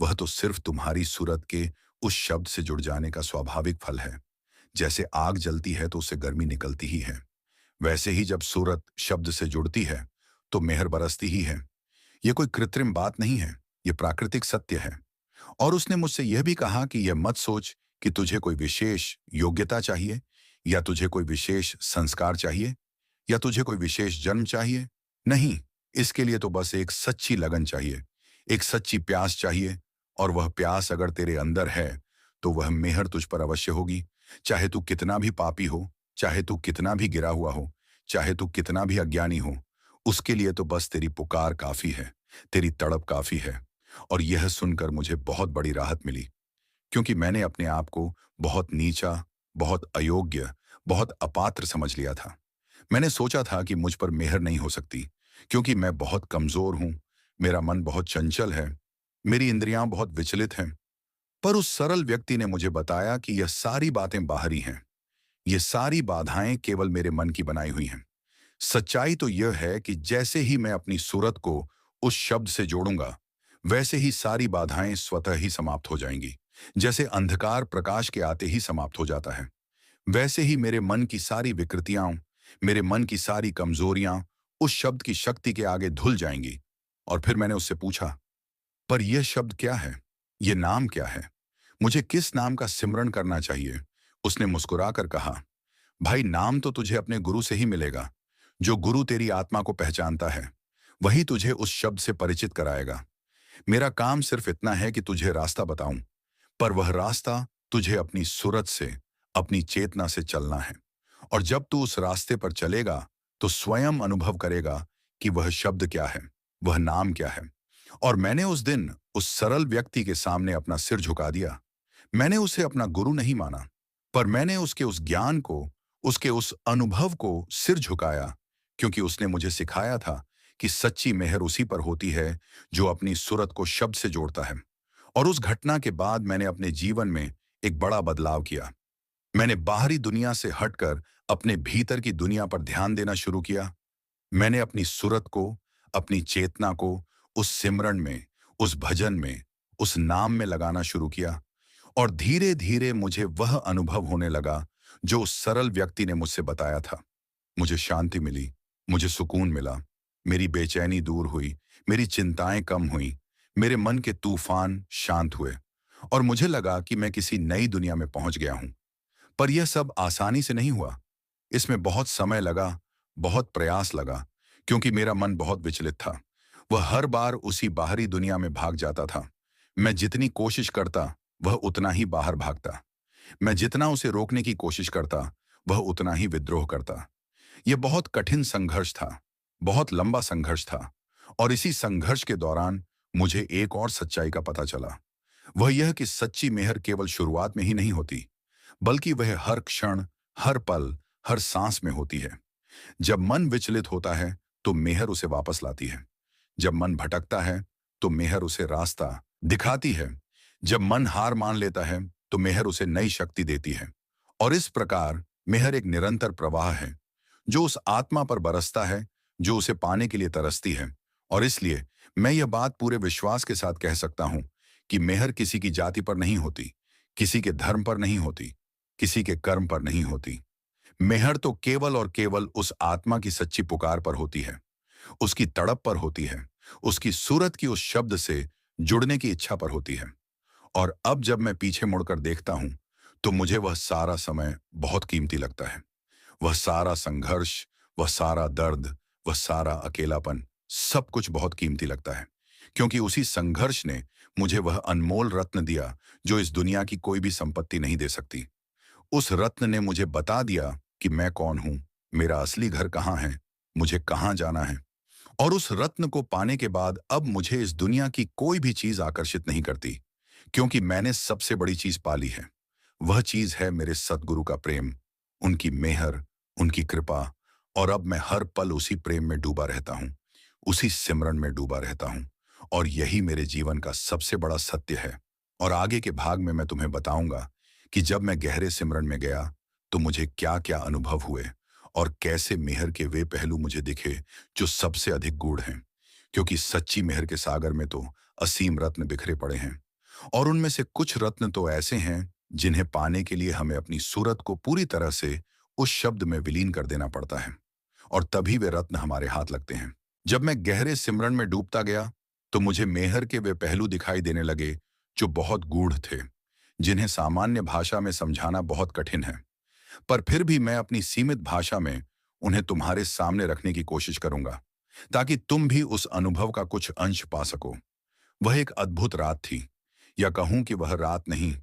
वह तो सिर्फ तुम्हारी सूरत के उस शब्द से जुड़ जाने का स्वाभाविक फल है। जैसे आग जलती है तो उससे गर्मी निकलती ही है, वैसे ही जब सूरत शब्द से जुड़ती है, तो मेहर बरसती ही है। यह कोई कृत्रिम बात नहीं है, यह प्राकृतिक सत्य है। और उसने मुझसे यह भी कहा कि यह मत सोच कि तुझे कोई विशेष योग्यता चाहिए, या तुझे कोई विशेष संस्कार चाहिए, या तुझे कोई विशेष जन्म चाहिए। नहीं, इसके लिए तो बस एक सच्ची लगन चाहिए, एक सच्ची प्यास चाहिए। और वह प्यास अगर तेरे अंदर है तो वह मेहर तुझ पर अवश्य होगी। चाहे तू कितना भी पापी हो, चाहे तू कितना भी गिरा हुआ हो, चाहे तू कितना भी अज्ञानी हो, उसके लिए तो बस तेरी पुकार काफी है, तेरी तड़प काफी है। और यह सुनकर मुझे बहुत बड़ी राहत मिली, क्योंकि मैंने अपने आप को बहुत नीचा, बहुत अयोग्य, बहुत अपात्र समझ लिया था। मैंने सोचा था कि मुझ पर मेहर नहीं हो सकती, क्योंकि मैं बहुत कमजोर हूं, मेरा मन बहुत चंचल है, मेरी इंद्रियां बहुत विचलित हैं। पर उस सरल व्यक्ति ने मुझे बताया कि यह सारी बातें बाहरी हैं, ये सारी बाधाएं केवल मेरे मन की बनाई हुई हैं। सच्चाई तो यह है कि जैसे ही मैं अपनी सूरत को उस शब्द से जोड़ूंगा, वैसे ही सारी बाधाएं स्वतः ही समाप्त हो जाएंगी। जैसे अंधकार प्रकाश के आते ही समाप्त हो जाता है, वैसे ही मेरे मन की सारी विकृतियां, मेरे मन की सारी कमजोरियां उस शब्द की शक्ति के आगे धुल जाएंगी। और फिर मैंने उससे पूछा, पर यह शब्द क्या है? यह नाम क्या है? मुझे किस नाम का सिमरन करना चाहिए? उसने मुस्कुराकर कहा, भाई, नाम तो तुझे अपने गुरु से ही मिलेगा। जो गुरु तेरी आत्मा को पहचानता है, वही तुझे उस शब्द से परिचित कराएगा। मेरा काम सिर्फ इतना है कि तुझे रास्ता बताऊं, पर वह रास्ता तुझे अपनी सूरत से, अपनी चेतना से चलना है। और जब तू उस रास्ते पर चलेगा, तो स्वयं अनुभव करेगा कि वह शब्द क्या है, वह नाम क्या है। और मैंने उस दिन उस सरल व्यक्ति के सामने अपना सिर झुका दिया। मैंने उसे अपना गुरु नहीं माना, पर मैंने उसके उस ज्ञान को, उसके उस अनुभव को सिर झुकाया, क्योंकि उसने मुझे सिखाया था कि सच्ची मेहर उसी पर होती है जो अपनी सूरत को शब्द से जोड़ता है। और उस घटना के बाद मैंने अपने जीवन में एक बड़ा बदलाव किया। मैंने बाहरी दुनिया से हटकर अपने भीतर की दुनिया पर ध्यान देना शुरू किया। मैंने अपनी सूरत को, अपनी चेतना को उस सिमरन में, उस भजन में, उस नाम में लगाना शुरू किया। और धीरे धीरे मुझे वह अनुभव होने लगा जो उस सरल व्यक्ति ने मुझसे बताया था। मुझे शांति मिली, मुझे सुकून मिला, मेरी बेचैनी दूर हुई, मेरी चिंताएं कम हुई, मेरे मन के तूफान शांत हुए। और मुझे लगा कि मैं किसी नई दुनिया में पहुंच गया हूं। पर यह सब आसानी से नहीं हुआ। इसमें बहुत समय लगा, बहुत प्रयास लगा, क्योंकि मेरा मन बहुत विचलित था। वह हर बार उसी बाहरी दुनिया में भाग जाता था। मैं जितनी कोशिश करता, वह उतना ही बाहर भागता। मैं जितना उसे रोकने की कोशिश करता, वह उतना ही विद्रोह करता। यह बहुत कठिन संघर्ष था, बहुत लंबा संघर्ष था। और इसी संघर्ष के दौरान मुझे एक और सच्चाई का पता चला। वह यह कि सच्ची मेहर केवल शुरुआत में ही नहीं होती, बल्कि वह हर क्षण, हर पल, हर सांस में होती है। जब मन विचलित होता है, तो मेहर उसे वापस लाती है। जब मन भटकता है, तो मेहर उसे रास्ता दिखाती है। जब मन हार मान लेता है, तो मेहर उसे नई शक्ति देती है। और इस प्रकार मेहर एक निरंतर प्रवाह है, जो उस आत्मा पर बरसता है, जो उसे पाने के लिए तरसती है। और इसलिए मैं यह बात पूरे विश्वास के साथ कह सकता हूं कि मेहर किसी की जाति पर नहीं होती, किसी के धर्म पर नहीं होती, किसी के कर्म पर नहीं होती। मेहर तो केवल और केवल उस आत्मा की सच्ची पुकार पर होती है, उसकी तड़प पर होती है, उसकी सूरत की उस शब्द से जुड़ने की इच्छा पर होती है। और अब जब मैं पीछे मुड़कर देखता हूं, तो मुझे वह सारा समय बहुत कीमती लगता है। वह सारा संघर्ष, वह सारा दर्द, वह सारा अकेलापन, सब कुछ बहुत कीमती लगता है, क्योंकि उसी संघर्ष ने मुझे वह अनमोल रत्न दिया जो इस दुनिया की कोई भी संपत्ति नहीं दे सकती। उस रत्न ने मुझे बता दिया कि मैं कौन हूं, मेरा असली घर कहाँ है, मुझे कहाँ जाना है। और उस रत्न को पाने के बाद अब मुझे इस दुनिया की कोई भी चीज आकर्षित नहीं करती, क्योंकि मैंने सबसे बड़ी चीज पाली है। वह चीज है मेरे सद्गुरु का प्रेम, उनकी मेहर, उनकी कृपा। और अब मैं हर पल उसी प्रेम में डूबा रहता हूं, उसी सिमरन में डूबा रहता हूं। और यही मेरे जीवन का सबसे बड़ा सत्य है। और आगे के भाग में मैं तुम्हें बताऊंगा कि जब मैं गहरे सिमरन में गया, तो मुझे क्या क्या अनुभव हुए, और कैसे मेहर के वे पहलू मुझे दिखे जो सबसे अधिक गूढ़ हैं। क्योंकि सच्ची मेहर के सागर में तो असीम रत्न बिखरे पड़े हैं, और उनमें से कुछ रत्न तो ऐसे हैं जिन्हें पाने के लिए हमें अपनी सूरत को पूरी तरह से उस शब्द में विलीन कर देना पड़ता है, और तभी वे रत्न हमारे हाथ लगते हैं। जब मैं गहरे सिमरन में डूबता गया, तो मुझे मेहर के वे पहलू दिखाई देने लगे जो बहुत गूढ़ थे, जिन्हें सामान्य भाषा में समझाना बहुत कठिन है। पर फिर भी मैं अपनी सीमित भाषा में उन्हें तुम्हारे सामने रखने की कोशिश करूंगा, ताकि तुम भी उस अनुभव का कुछ अंश पा सको। वह एक अद्भुत रात थी, या कहूं कि वह रात नहीं,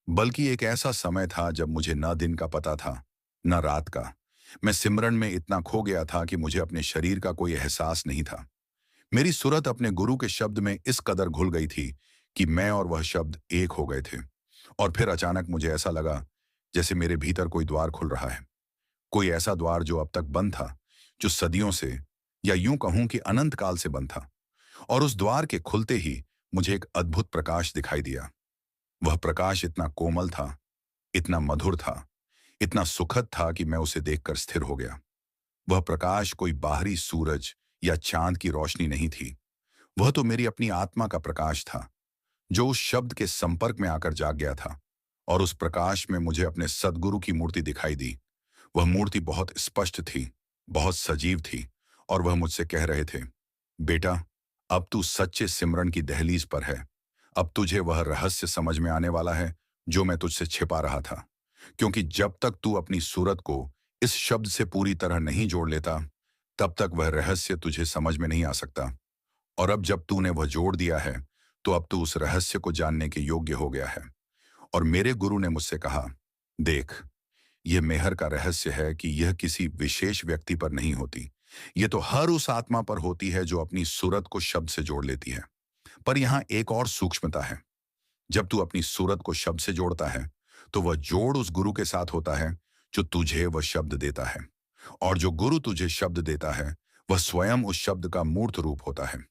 बल्कि एक ऐसा समय था जब मुझे न दिन का पता था, न रात का। मैं सिमरन में इतना खो गया था कि मुझे अपने शरीर का कोई एहसास नहीं था। मेरी सूरत अपने गुरु के शब्द में इस कदर घुल गई थी कि मैं और वह शब्द एक हो गए थे। और फिर अचानक मुझे ऐसा लगा जैसे मेरे भीतर कोई द्वार खुल रहा है। कोई ऐसा द्वार जो अब तक बंद था, जो सदियों से, या यूं कहूं कि अनंत काल से बंद था। और उस द्वार के खुलते ही मुझे एक अद्भुत प्रकाश दिखाई दिया। वह प्रकाश इतना कोमल था, इतना मधुर था, इतना सुखद था कि मैं उसे देखकर स्थिर हो गया। वह प्रकाश कोई बाहरी सूरज या चांद की रोशनी नहीं थी। वह तो मेरी अपनी आत्मा का प्रकाश था, जो उस शब्द के संपर्क में आकर जाग गया था। और उस प्रकाश में मुझे अपने सद्गुरु की मूर्ति दिखाई दी। वह मूर्ति बहुत स्पष्ट थी, बहुत सजीव थी, और वह मुझसे कह रहे थे, बेटा, अब तू सच्चे सिमरन की दहलीज पर है। अब तुझे वह रहस्य समझ में आने वाला है जो मैं तुझसे छिपा रहा था। क्योंकि जब तक तू अपनी सूरत को इस शब्द से पूरी तरह नहीं जोड़ लेता, तब तक वह रहस्य तुझे समझ में नहीं आ सकता। और अब जब तूने वह जोड़ दिया है, तो अब तू उस रहस्य को जानने के योग्य हो गया है। और मेरे गुरु ने मुझसे कहा, देख, यह मेहर का रहस्य है कि यह किसी विशेष व्यक्ति पर नहीं होती। यह तो हर उस आत्मा पर होती है जो अपनी सूरत को शब्द से जोड़ लेती है। पर यहां एक और सूक्ष्मता है। जब तू अपनी सूरत को शब्द से जोड़ता है, तो वह जोड़ उस गुरु के साथ होता है जो तुझे वह शब्द देता है। और जो गुरु तुझे शब्द देता है, वह स्वयं उस शब्द का मूर्त रूप होता है।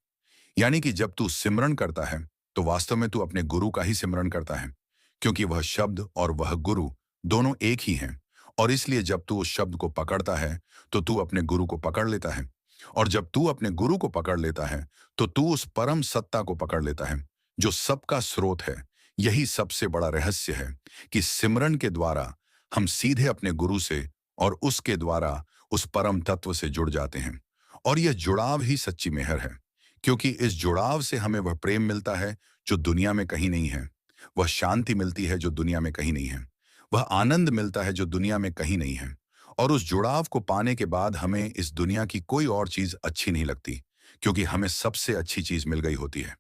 यानी कि जब तू सिमरन करता है, तो वास्तव में तू अपने गुरु का ही सिमरन करता है, क्योंकि वह शब्द और वह गुरु दोनों एक ही हैं। और इसलिए जब तू उस शब्द को पकड़ता है, तो तू अपने गुरु को पकड़ लेता है। और जब तू अपने गुरु को पकड़ लेता है, तो तू उस परम सत्ता को पकड़ लेता है, जो सबका स्रोत है। यही सबसे बड़ा रहस्य है कि सिमरन के द्वारा हम सीधे अपने गुरु से और उसके द्वारा उस परम तत्व से जुड़ जाते हैं। और यह जुड़ाव ही सच्ची मेहर है, क्योंकि इस जुड़ाव से हमें वह प्रेम मिलता है जो दुनिया में कहीं नहीं है। वह शांति मिलती है जो दुनिया में कहीं नहीं है। वह आनंद मिलता है जो दुनिया में कहीं नहीं है। और उस जुड़ाव को पाने के बाद हमें इस दुनिया की कोई और चीज अच्छी नहीं लगती, क्योंकि हमें सबसे अच्छी चीज मिल गई होती है।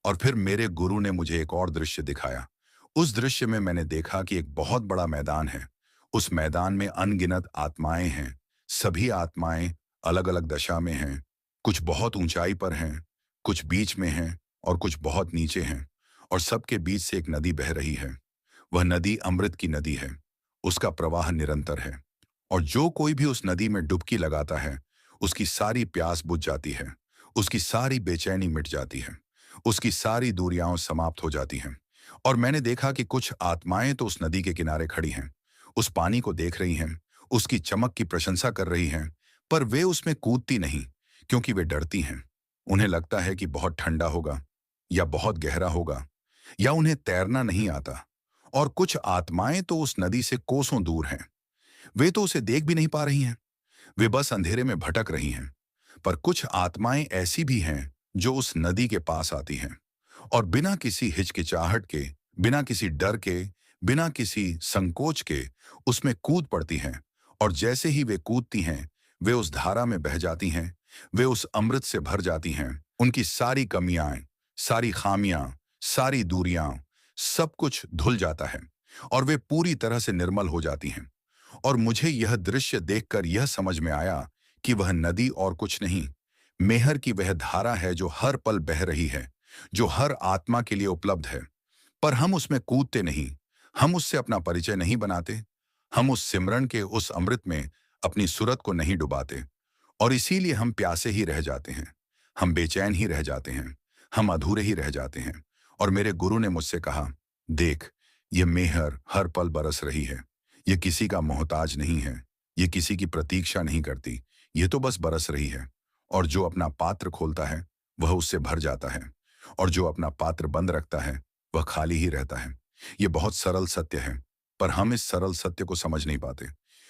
और फिर मेरे गुरु ने मुझे एक और दृश्य दिखाया। उस दृश्य में मैंने देखा कि एक बहुत बड़ा मैदान है। उस मैदान में अनगिनत आत्माएं हैं। सभी आत्माएं अलग अलग दशा में हैं। कुछ बहुत ऊंचाई पर हैं, कुछ बीच में हैं, और कुछ बहुत नीचे हैं। और सबके बीच से एक नदी बह रही है। वह नदी अमृत की नदी है। उसका प्रवाह निरंतर है। और जो कोई भी उस नदी में डुबकी लगाता है, उसकी सारी प्यास बुझ जाती है, उसकी सारी बेचैनी मिट जाती है, उसकी सारी दूरियां समाप्त हो जाती हैं। और मैंने देखा कि कुछ आत्माएं तो उस नदी के किनारे खड़ी हैं, उस पानी को देख रही हैं, उसकी चमक की प्रशंसा कर रही हैं, पर वे उसमें कूदती नहीं, क्योंकि वे डरती हैं। उन्हें लगता है कि बहुत ठंडा होगा, या बहुत गहरा होगा, या उन्हें तैरना नहीं आता। और कुछ आत्माएं तो उस नदी से कोसों दूर हैं। वे तो उसे देख भी नहीं पा रही हैं। वे बस अंधेरे में भटक रही हैं। पर कुछ आत्माएं ऐसी भी हैं जो उस नदी के पास आती हैं, और बिना किसी हिचकिचाहट के, बिना किसी डर के, बिना किसी संकोच के उसमें कूद पड़ती हैं। और जैसे ही वे कूदती हैं, वे उस धारा में बह जाती हैं। वे उस अमृत से भर जाती हैं। उनकी सारी कमियां, सारी खामियां, सारी दूरियां, सब कुछ धुल जाता है, और वे पूरी तरह से निर्मल हो जाती हैं। और मुझे यह दृश्य देखकर यह समझ में आया कि वह नदी और कुछ नहीं, मेहर की वह धारा है जो हर पल बह रही है, जो हर आत्मा के लिए उपलब्ध है। पर हम उसमें कूदते नहीं, हम उससे अपना परिचय नहीं बनाते, हम उस सिमरन के उस अमृत में अपनी सूरत को नहीं डुबाते। और इसीलिए हम प्यासे ही रह जाते हैं, हम बेचैन ही रह जाते हैं, हम अधूरे ही रह जाते हैं। और मेरे गुरु ने मुझसे कहा, देख, ये मेहर हर पल बरस रही है। ये किसी का मोहताज नहीं है, ये किसी की प्रतीक्षा नहीं करती, ये तो बस बरस रही है। और जो अपना पात्र खोलता है, वह उससे भर जाता है, और जो अपना पात्र बंद रखता है, वह खाली ही रहता है। ये बहुत सरल सत्य है, पर हम इस सरल सत्य को समझ नहीं पाते,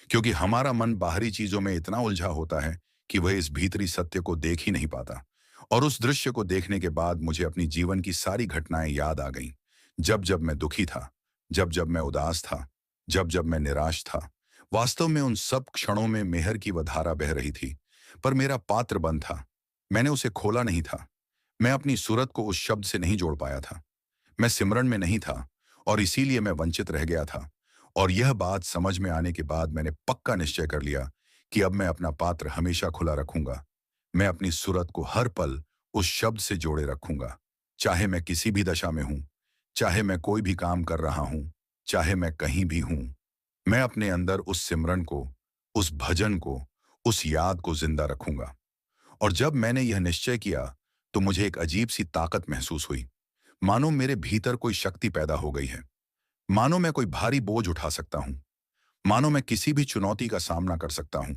क्योंकि हमारा मन बाहरी चीजों में इतना उलझा होता है कि वह इस भीतरी सत्य को देख ही नहीं पाता। और उस दृश्य को देखने के बाद मुझे अपनी जीवन की सारी घटनाएं याद आ गईं। जब जब मैं दुखी था, जब जब मैं उदास था, जब जब मैं निराश था, वास्तव में उन सब क्षणों में मेहर की वह धारा बह रही थी। पर मेरा पात्र बंद था। मैंने उसे खोला नहीं था। मैं अपनी सूरत को उस शब्द से नहीं जोड़ पाया था। मैं सिमरन में नहीं था और इसीलिए मैं वंचित रह गया था। और यह बात समझ में आने के बाद मैंने पक्का निश्चय कर लिया कि अब मैं अपना पात्र हमेशा खुला रखूंगा। मैं अपनी सूरत को हर पल उस शब्द से जोड़े रखूंगा। चाहे मैं किसी भी दशा में हूं, चाहे मैं कोई भी काम कर रहा हूं, चाहे मैं कहीं भी हूं, मैं अपने अंदर उस सिमरन को, उस भजन को, उस याद को जिंदा रखूंगा। और जब मैंने यह निश्चय किया, तो मुझे एक अजीब सी ताकत महसूस हुई। मानो मेरे भीतर कोई शक्ति पैदा हो गई है। मानो मैं कोई भारी बोझ उठा सकता हूं। मानो मैं किसी भी चुनौती का सामना कर सकता हूं।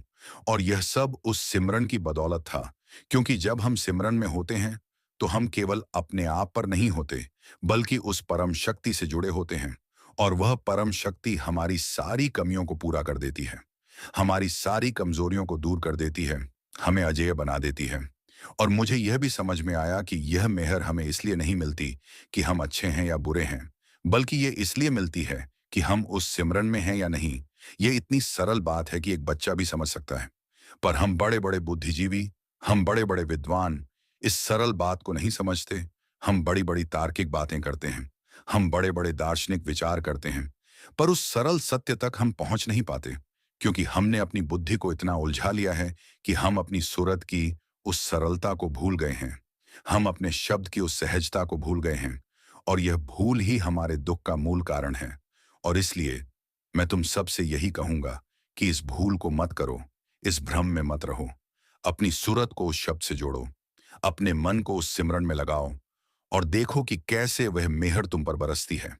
और यह सब उस सिमरन की बदौलत था। क्योंकि जब हम सिमरन में होते हैं, तो हम केवल अपने आप पर नहीं होते, बल्कि उस परम शक्ति से जुड़े होते हैं। और वह परम शक्ति हमारी सारी कमियों को पूरा कर देती है, हमारी सारी कमजोरियों को दूर कर देती है, हमें अजेय बना देती है। और मुझे यह भी समझ में आया कि यह मेहर हमें इसलिए नहीं मिलती कि हम अच्छे हैं या बुरे हैं, बल्कि ये इसलिए मिलती है कि हम उस सिमरन में हैं या नहीं। ये इतनी सरल बात है कि एक बच्चा भी समझ सकता है। पर हम बड़े बड़े बुद्धिजीवी, हम बड़े बड़े विद्वान इस सरल बात को नहीं समझते। हम बड़ी बड़ी तार्किक बातें करते हैं, हम बड़े बड़े दार्शनिक विचार करते हैं, पर उस सरल सत्य तक हम पहुंच नहीं पाते, क्योंकि हमने अपनी बुद्धि को इतना उलझा लिया है कि हम अपनी सूरत की उस सरलता को भूल गए हैं। हम अपने शब्द की उस सहजता को भूल गए हैं। और यह भूल ही हमारे दुख का मूल कारण है। और इसलिए मैं तुम सबसे यही कहूंगा कि इस भूल को मत करो, इस भ्रम में मत रहो। अपनी सूरत को उस शब्द से जोड़ो, अपने मन को उस सिमरन में लगाओ, और देखो कि कैसे वह मेहर तुम पर बरसती है,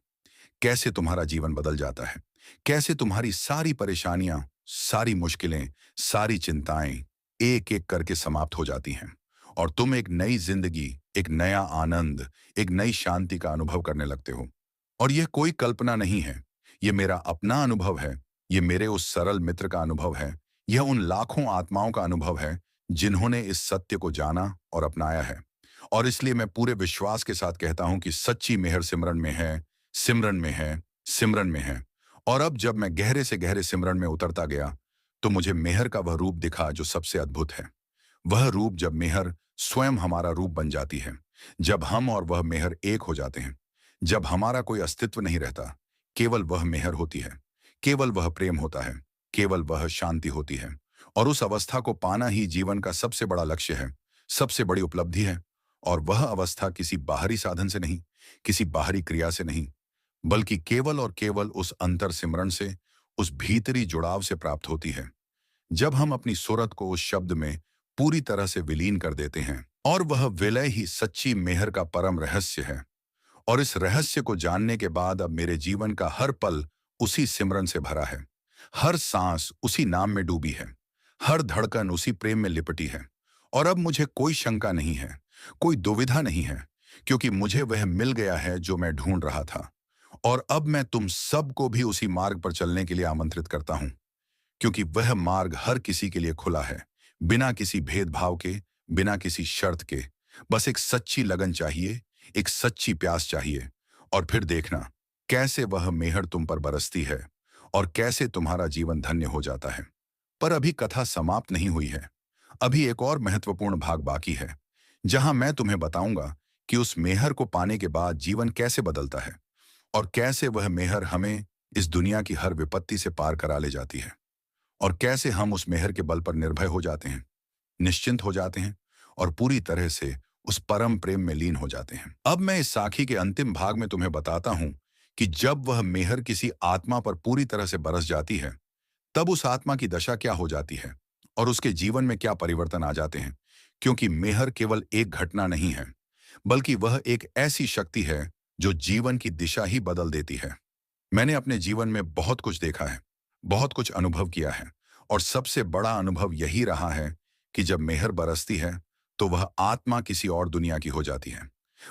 कैसे तुम्हारा जीवन बदल जाता है, कैसे तुम्हारी सारी परेशानियां, सारी मुश्किलें, सारी चिंताएं एक एक करके समाप्त हो जाती हैं। और तुम एक नई जिंदगी, एक नया आनंद, एक नई शांति का अनुभव करने लगते हो। और यह कोई कल्पना नहीं है, यह मेरा अपना अनुभव है। यह मेरे उस सरल मित्र का अनुभव है। यह उन लाखों आत्माओं का अनुभव है जिन्होंने इस सत्य को जाना और अपनाया है। और इसलिए मैं पूरे विश्वास के साथ कहता हूं कि सच्ची मेहर सिमरन में है, सिमरन में है, सिमरन में है। और अब जब मैं गहरे से गहरे सिमरन में उतरता गया, तो मुझे मेहर का वह रूप दिखा जो सबसे अद्भुत है। वह रूप जब मेहर स्वयं हमारा रूप बन जाती है, जब हम और वह मेहर एक हो जाते हैं, जब हमारा कोई अस्तित्व नहीं रहता, केवल वह मेहर होती है, केवल वह प्रेम होता है, केवल वह शांति होती है। और उस अवस्था को पाना ही जीवन का सबसे बड़ा लक्ष्य है, सबसे बड़ी उपलब्धि है। और वह अवस्था किसी बाहरी साधन से नहीं, किसी बाहरी क्रिया से नहीं, बल्कि केवल और केवल उस अंतर सिमरन से, उस भीतरी जुड़ाव से प्राप्त होती है। जब हम अपनी सूरत को उस शब्द में पूरी तरह से विलीन कर देते हैं, और वह विलय ही सच्ची मेहर का परम रहस्य है। और इस रहस्य को जानने के बाद अब मेरे जीवन का हर पल उसी सिमरन से भरा है। हर सांस उसी नाम में डूबी है, हर धड़कन उसी प्रेम में लिपटी है। और अब मुझे कोई शंका नहीं है, कोई दुविधा नहीं है, क्योंकि मुझे वह मिल गया है जो मैं ढूंढ रहा था। और अब मैं तुम सबको भी उसी मार्ग पर चलने के लिए आमंत्रित करता हूं, क्योंकि वह मार्ग हर किसी के लिए खुला है, बिना किसी भेदभाव के, बिना किसी शर्त के। बस एक सच्ची लगन चाहिए, एक सच्ची प्यास चाहिए। और फिर देखना कैसे वह मेहर तुम पर बरसती है, और कैसे तुम्हारा जीवन धन्य हो जाता है। पर अभी कथा समाप्त नहीं हुई है। अभी एक और महत्वपूर्ण भाग बाकी है, जहां मैं तुम्हें बताऊंगा कि उस मेहर को पाने के बाद जीवन कैसे बदलता है, और कैसे वह मेहर हमें इस दुनिया की हर विपत्ति से पार करा ले जाती है, और कैसे हम उस मेहर के बल पर निर्भय हो जाते हैं, निश्चिंत हो जाते हैं, और पूरी तरह से उस परम प्रेम में लीन हो जाते हैं। अब मैं इस साखी के अंतिम भाग में तुम्हें बताता हूं कि जब वह मेहर किसी आत्मा पर पूरी तरह से बरस जाती है, तब उस आत्मा की दशा क्या हो जाती है, और उसके जीवन में क्या परिवर्तन आ जाते हैं। क्योंकि मेहर केवल एक घटना नहीं है, बल्कि वह एक ऐसी शक्ति है जो जीवन की दिशा ही बदल देती है। मैंने अपने जीवन में बहुत कुछ देखा है, बहुत कुछ अनुभव किया है, और सबसे बड़ा अनुभव यही रहा है कि जब मेहर बरसती है, तो वह आत्मा किसी और दुनिया की हो जाती है।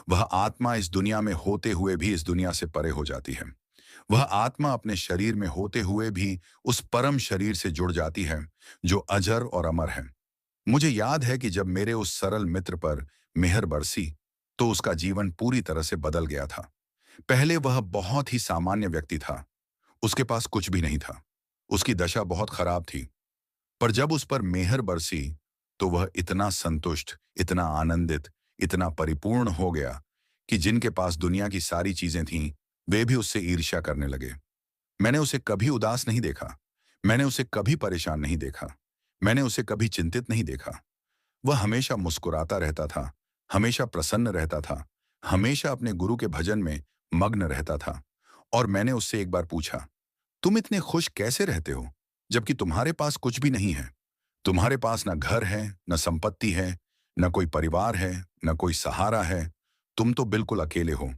वह आत्मा इस दुनिया में होते हुए भी इस दुनिया से परे हो जाती है। वह आत्मा अपने शरीर में होते हुए भी उस परम शरीर से जुड़ जाती है जो अजर और अमर है। मुझे याद है कि जब मेरे उस सरल मित्र पर मेहर बरसी, तो उसका जीवन पूरी तरह से बदल गया था। पहले वह बहुत ही सामान्य व्यक्ति था। उसके पास कुछ भी नहीं था। उसकी दशा बहुत खराब थी। पर जब उस पर मेहर बरसी, तो वह इतना संतुष्ट, इतना आनंदित, इतना परिपूर्ण हो गया कि जिनके पास दुनिया की सारी चीजें थीं, वे भी उससे ईर्ष्या करने लगे। मैंने उसे कभी उदास नहीं देखा। मैंने उसे कभी परेशान नहीं देखा। मैंने उसे कभी चिंतित नहीं देखा। वह हमेशा मुस्कुराता रहता था, हमेशा प्रसन्न रहता था, हमेशा अपने गुरु के भजन में मग्न रहता था। और मैंने उससे एक बार पूछा, तुम इतने खुश कैसे रहते हो, जबकि तुम्हारे पास कुछ भी नहीं है? तुम्हारे पास न घर है, न संपत्ति है, न कोई परिवार है, न कोई सहारा है। तुम तो बिल्कुल अकेले हो।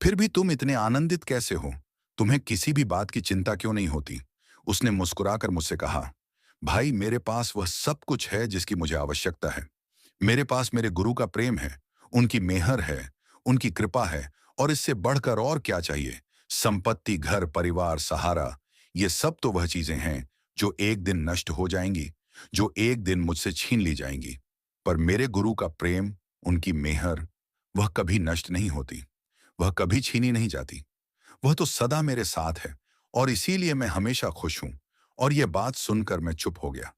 फिर भी तुम इतने आनंदित कैसे हो? तुम्हें किसी भी बात की चिंता क्यों नहीं होती? उसने मुस्कुराकर मुझसे कहा, भाई मेरे पास वह सब कुछ है जिसकी मुझे आवश्यकता है। मेरे पास मेरे गुरु का प्रेम है, उनकी मेहर है, उनकी कृपा है, और इससे बढ़कर और क्या चाहिए? संपत्ति, घर, परिवार, सहारा, ये सब तो वह चीजें हैं जो एक दिन नष्ट हो जाएंगी, जो एक दिन मुझसे छीन ली जाएंगी। पर मेरे गुरु का प्रेम, उनकी मेहर, वह कभी नष्ट नहीं होती, वह कभी छीनी नहीं जाती। वह तो सदा मेरे साथ है, और इसीलिए मैं हमेशा खुश हूं। और यह बात सुनकर मैं चुप हो गया।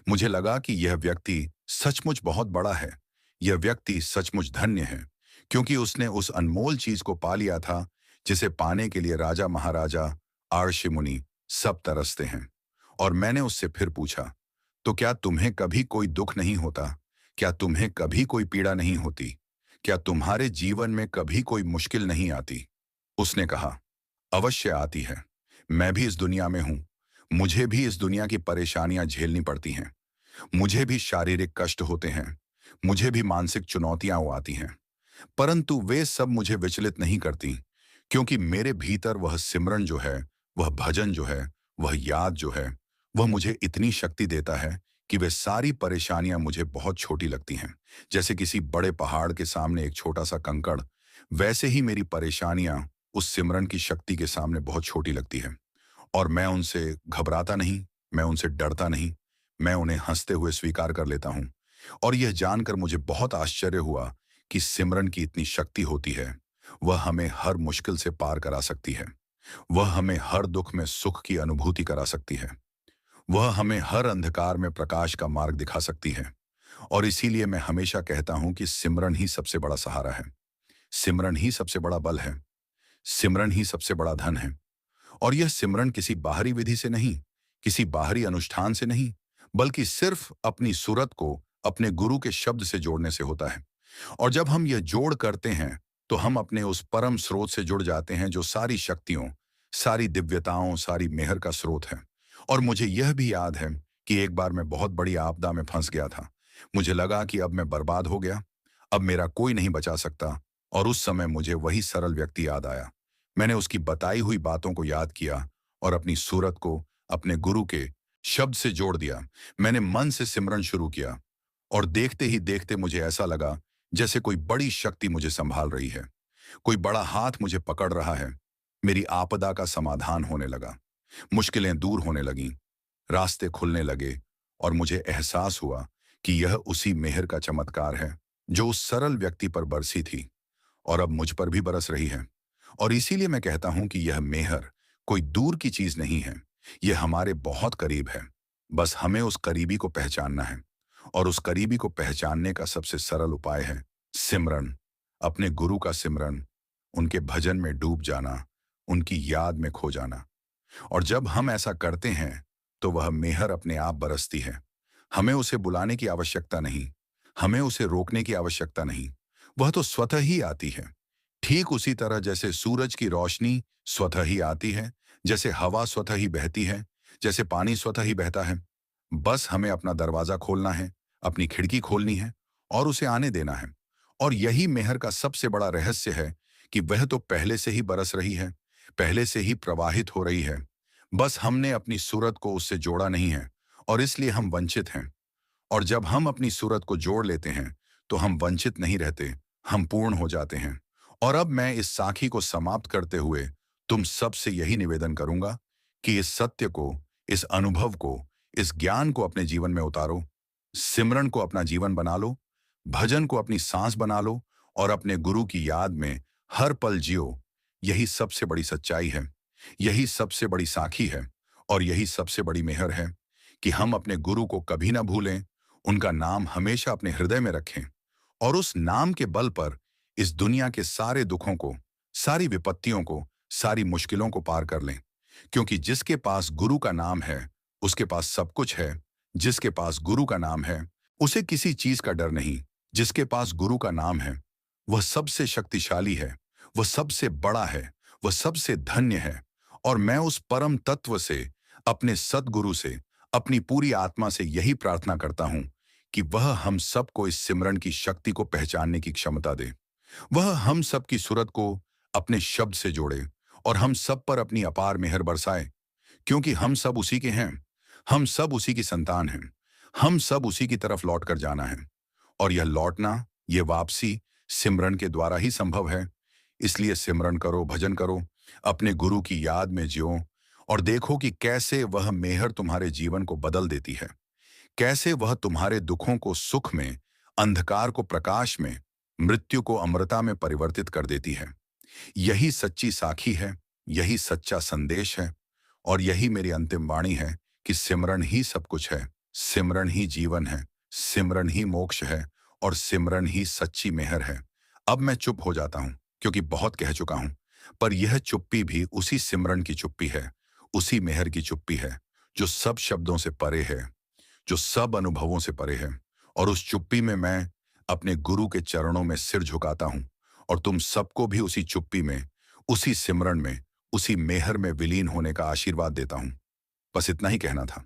मुझे लगा कि यह व्यक्ति सचमुच बहुत बड़ा है। यह व्यक्ति सचमुच धन्य है, क्योंकि उसने उस अनमोल चीज को पा लिया था जिसे पाने के लिए राजा महाराजा, आर्षि मुनि सब तरसते हैं। और मैंने उससे फिर पूछा, तो क्या तुम्हें कभी कोई दुख नहीं होता? क्या तुम्हें कभी कोई पीड़ा नहीं होती? क्या तुम्हारे जीवन में कभी कोई मुश्किल नहीं आती? उसने कहा, अवश्य आती है। मैं भी इस दुनिया में हूं। मुझे भी इस दुनिया की परेशानियां झेलनी पड़ती हैं। मुझे भी शारीरिक कष्ट होते हैं। मुझे भी मानसिक चुनौतियां आती हैं। परंतु वे सब मुझे विचलित नहीं करती, क्योंकि मेरे भीतर वह सिमरन जो है, वह भजन जो है, वह याद जो है, वह मुझे इतनी शक्ति देता है कि वे सारी परेशानियां मुझे बहुत छोटी लगती हैं। जैसे किसी बड़े पहाड़ के सामने एक छोटा सा कंकड़, वैसे ही मेरी परेशानियां उस सिमरन की शक्ति के सामने बहुत छोटी लगती है। और मैं उनसे घबराता नहीं, मैं उनसे डरता नहीं, मैं उन्हें हंसते हुए स्वीकार कर लेता हूं। और यह जानकर मुझे बहुत आश्चर्य हुआ कि सिमरन की इतनी शक्ति होती है। वह हमें हर मुश्किल से पार करा सकती है। वह हमें हर दुख में सुख की अनुभूति करा सकती है। वह हमें हर अंधकार में प्रकाश का मार्ग दिखा सकती है। और इसीलिए मैं हमेशा कहता हूं कि सिमरन ही सबसे बड़ा सहारा है। सिमरन ही सबसे बड़ा बल है। सिमरन ही सबसे बड़ा धन है। और यह सिमरन किसी बाहरी विधि से नहीं, किसी बाहरी अनुष्ठान से नहीं, बल्कि सिर्फ अपनी सूरत को अपने गुरु के शब्द से जोड़ने से होता है। और जब हम यह जोड़ करते हैं, तो हम अपने उस परम स्रोत से जुड़ जाते हैं जो सारी शक्तियों, सारी दिव्यताओं, सारी मेहर का स्रोत है। और मुझे यह भी याद है कि एक बार मैं बहुत बड़ी आपदा में फंस गया था। मुझे लगा कि अब मैं बर्बाद हो गया, अब मेरा कोई नहीं बचा सकता। और उस समय मुझे वही सरल व्यक्ति याद आया। मैंने उसकी बताई हुई बातों को याद किया और अपनी सूरत को अपने गुरु के शब्द से जोड़ दिया। मैंने मन से सिमरन शुरू किया, और देखते ही देखते मुझे ऐसा लगा जैसे कोई बड़ी शक्ति मुझे संभाल रही है। कोई बड़ा हाथ मुझे पकड़ रहा है। मेरी आपदा का समाधान होने लगा। मुश्किलें दूर होने लगीं, रास्ते खुलने लगे, और मुझे एहसास हुआ कि यह उसी मेहर का चमत्कार है जो उस सरल व्यक्ति पर बरसी थी, और अब मुझ पर भी बरस रही है। और इसीलिए मैं कहता हूं कि यह मेहर कोई दूर की चीज नहीं है, यह हमारे बहुत करीब है। बस हमें उस करीबी को पहचानना है। और उस करीबी को पहचानने का सबसे सरल उपाय है सिमरन, अपने गुरु का सिमरन, उनके भजन में डूब जाना, उनकी याद में खो जाना। और जब हम ऐसा करते हैं, तो वह मेहर अपने आप बरसती है। हमें उसे बुलाने की आवश्यकता नहीं, हमें उसे रोकने की आवश्यकता नहीं। वह तो स्वतः ही आती है। ठीक उसी तरह जैसे सूरज की रोशनी स्वतः ही आती है, जैसे हवा स्वतः ही बहती है, जैसे पानी स्वतः ही बहता है। बस हमें अपना दरवाजा खोलना है, अपनी खिड़की खोलनी है, और उसे आने देना है। और यही मेहर का सबसे बड़ा रहस्य है कि वह तो पहले से ही बरस रही है, पहले से ही प्रवाहित हो रही है। बस हमने अपनी सूरत को उससे जोड़ा नहीं है, और इसलिए हम वंचित हैं। और जब हम अपनी सूरत को जोड़ लेते हैं, तो हम वंचित नहीं रहते, हम पूर्ण हो जाते हैं। और अब मैं इस साखी को समाप्त करते हुए तुम सबसे यही निवेदन करूंगा कि इस सत्य को, इस अनुभव को, इस ज्ञान को अपने जीवन में उतारो। सिमरन को अपना जीवन बना लो, भजन को अपनी सांस बना लो, और अपने गुरु की याद में हर पल जियो। यही सबसे बड़ी सच्चाई है, यही सबसे बड़ी साखी है, और यही सबसे बड़ी मेहर है कि हम अपने गुरु को कभी ना भूलें, उनका नाम हमेशा अपने हृदय में रखें और उस नाम के बल पर इस दुनिया के सारे दुखों को, सारी विपत्तियों को, सारी मुश्किलों को पार कर लें। क्योंकि जिसके पास गुरु का नाम है, उसके पास सब कुछ है। जिसके पास गुरु का नाम है, उसे किसी चीज का डर नहीं। जिसके पास गुरु का नाम है, वह सबसे शक्तिशाली है, वह सबसे बड़ा है, वह सबसे धन्य है। और मैं उस परम तत्व से, अपने सद्गुरु से, अपनी पूरी आत्मा से यही प्रार्थना करता हूं कि वह हम सबको इस सिमरन की शक्ति को पहचानने की क्षमता दे। वह हम सब की सूरत को अपने शब्द से जोड़े और हम सब पर अपनी अपार मेहर बरसाए, क्योंकि हम सब उसी के हैं, हम सब उसी की संतान हैं, हम सब उसी की तरफ लौट कर जाना है। और यह लौटना, यह वापसी सिमरन के द्वारा ही संभव है। इसलिए सिमरन करो, भजन करो, अपने गुरु की याद में जियो और देखो कि कैसे वह मेहर तुम्हारे जीवन को बदल देती है, कैसे वह तुम्हारे दुखों को सुख में, अंधकार को प्रकाश में, मृत्यु को अमरता में परिवर्तित कर देती है। यही सच्ची साखी है, यही सच्चा संदेश है, और यही मेरी अंतिम वाणी है कि सिमरन ही सब कुछ है, सिमरन ही जीवन है, सिमरन ही मोक्ष है, और सिमरन ही सच्ची मेहर है। अब मैं चुप हो जाता हूं, क्योंकि बहुत कह चुका हूं, पर यह चुप्पी भी उसी सिमरन की चुप्पी है, उसी मेहर की चुप्पी है, जो सब शब्दों से परे है, जो सब अनुभवों से परे है। और उस चुप्पी में मैं अपने गुरु के चरणों में सिर झुकाता हूं, और तुम सबको भी उसी चुप्पी में, उसी सिमरन में, उसी मेहर में विलीन होने का आशीर्वाद देता हूं। बस इतना ही कहना था,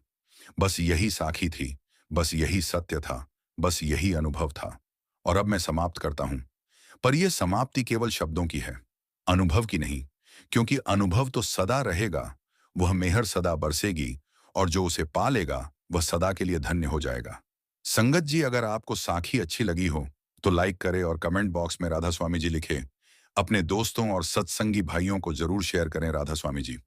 बस यही साखी थी, बस यही सत्य था, बस यही अनुभव था। और अब मैं समाप्त करता हूं, पर यह समाप्ति केवल शब्दों की है, अनुभव की नहीं। क्योंकि अनुभव तो सदा रहेगा, वह मेहर सदा बरसेगी, और जो उसे पा लेगा वह सदा के लिए धन्य हो जाएगा। संगत जी, अगर आपको साखी अच्छी लगी हो तो लाइक करें और कमेंट बॉक्स में राधा स्वामी जी लिखें। अपने दोस्तों और सत्संगी भाइयों को जरूर शेयर करें। राधा स्वामी जी।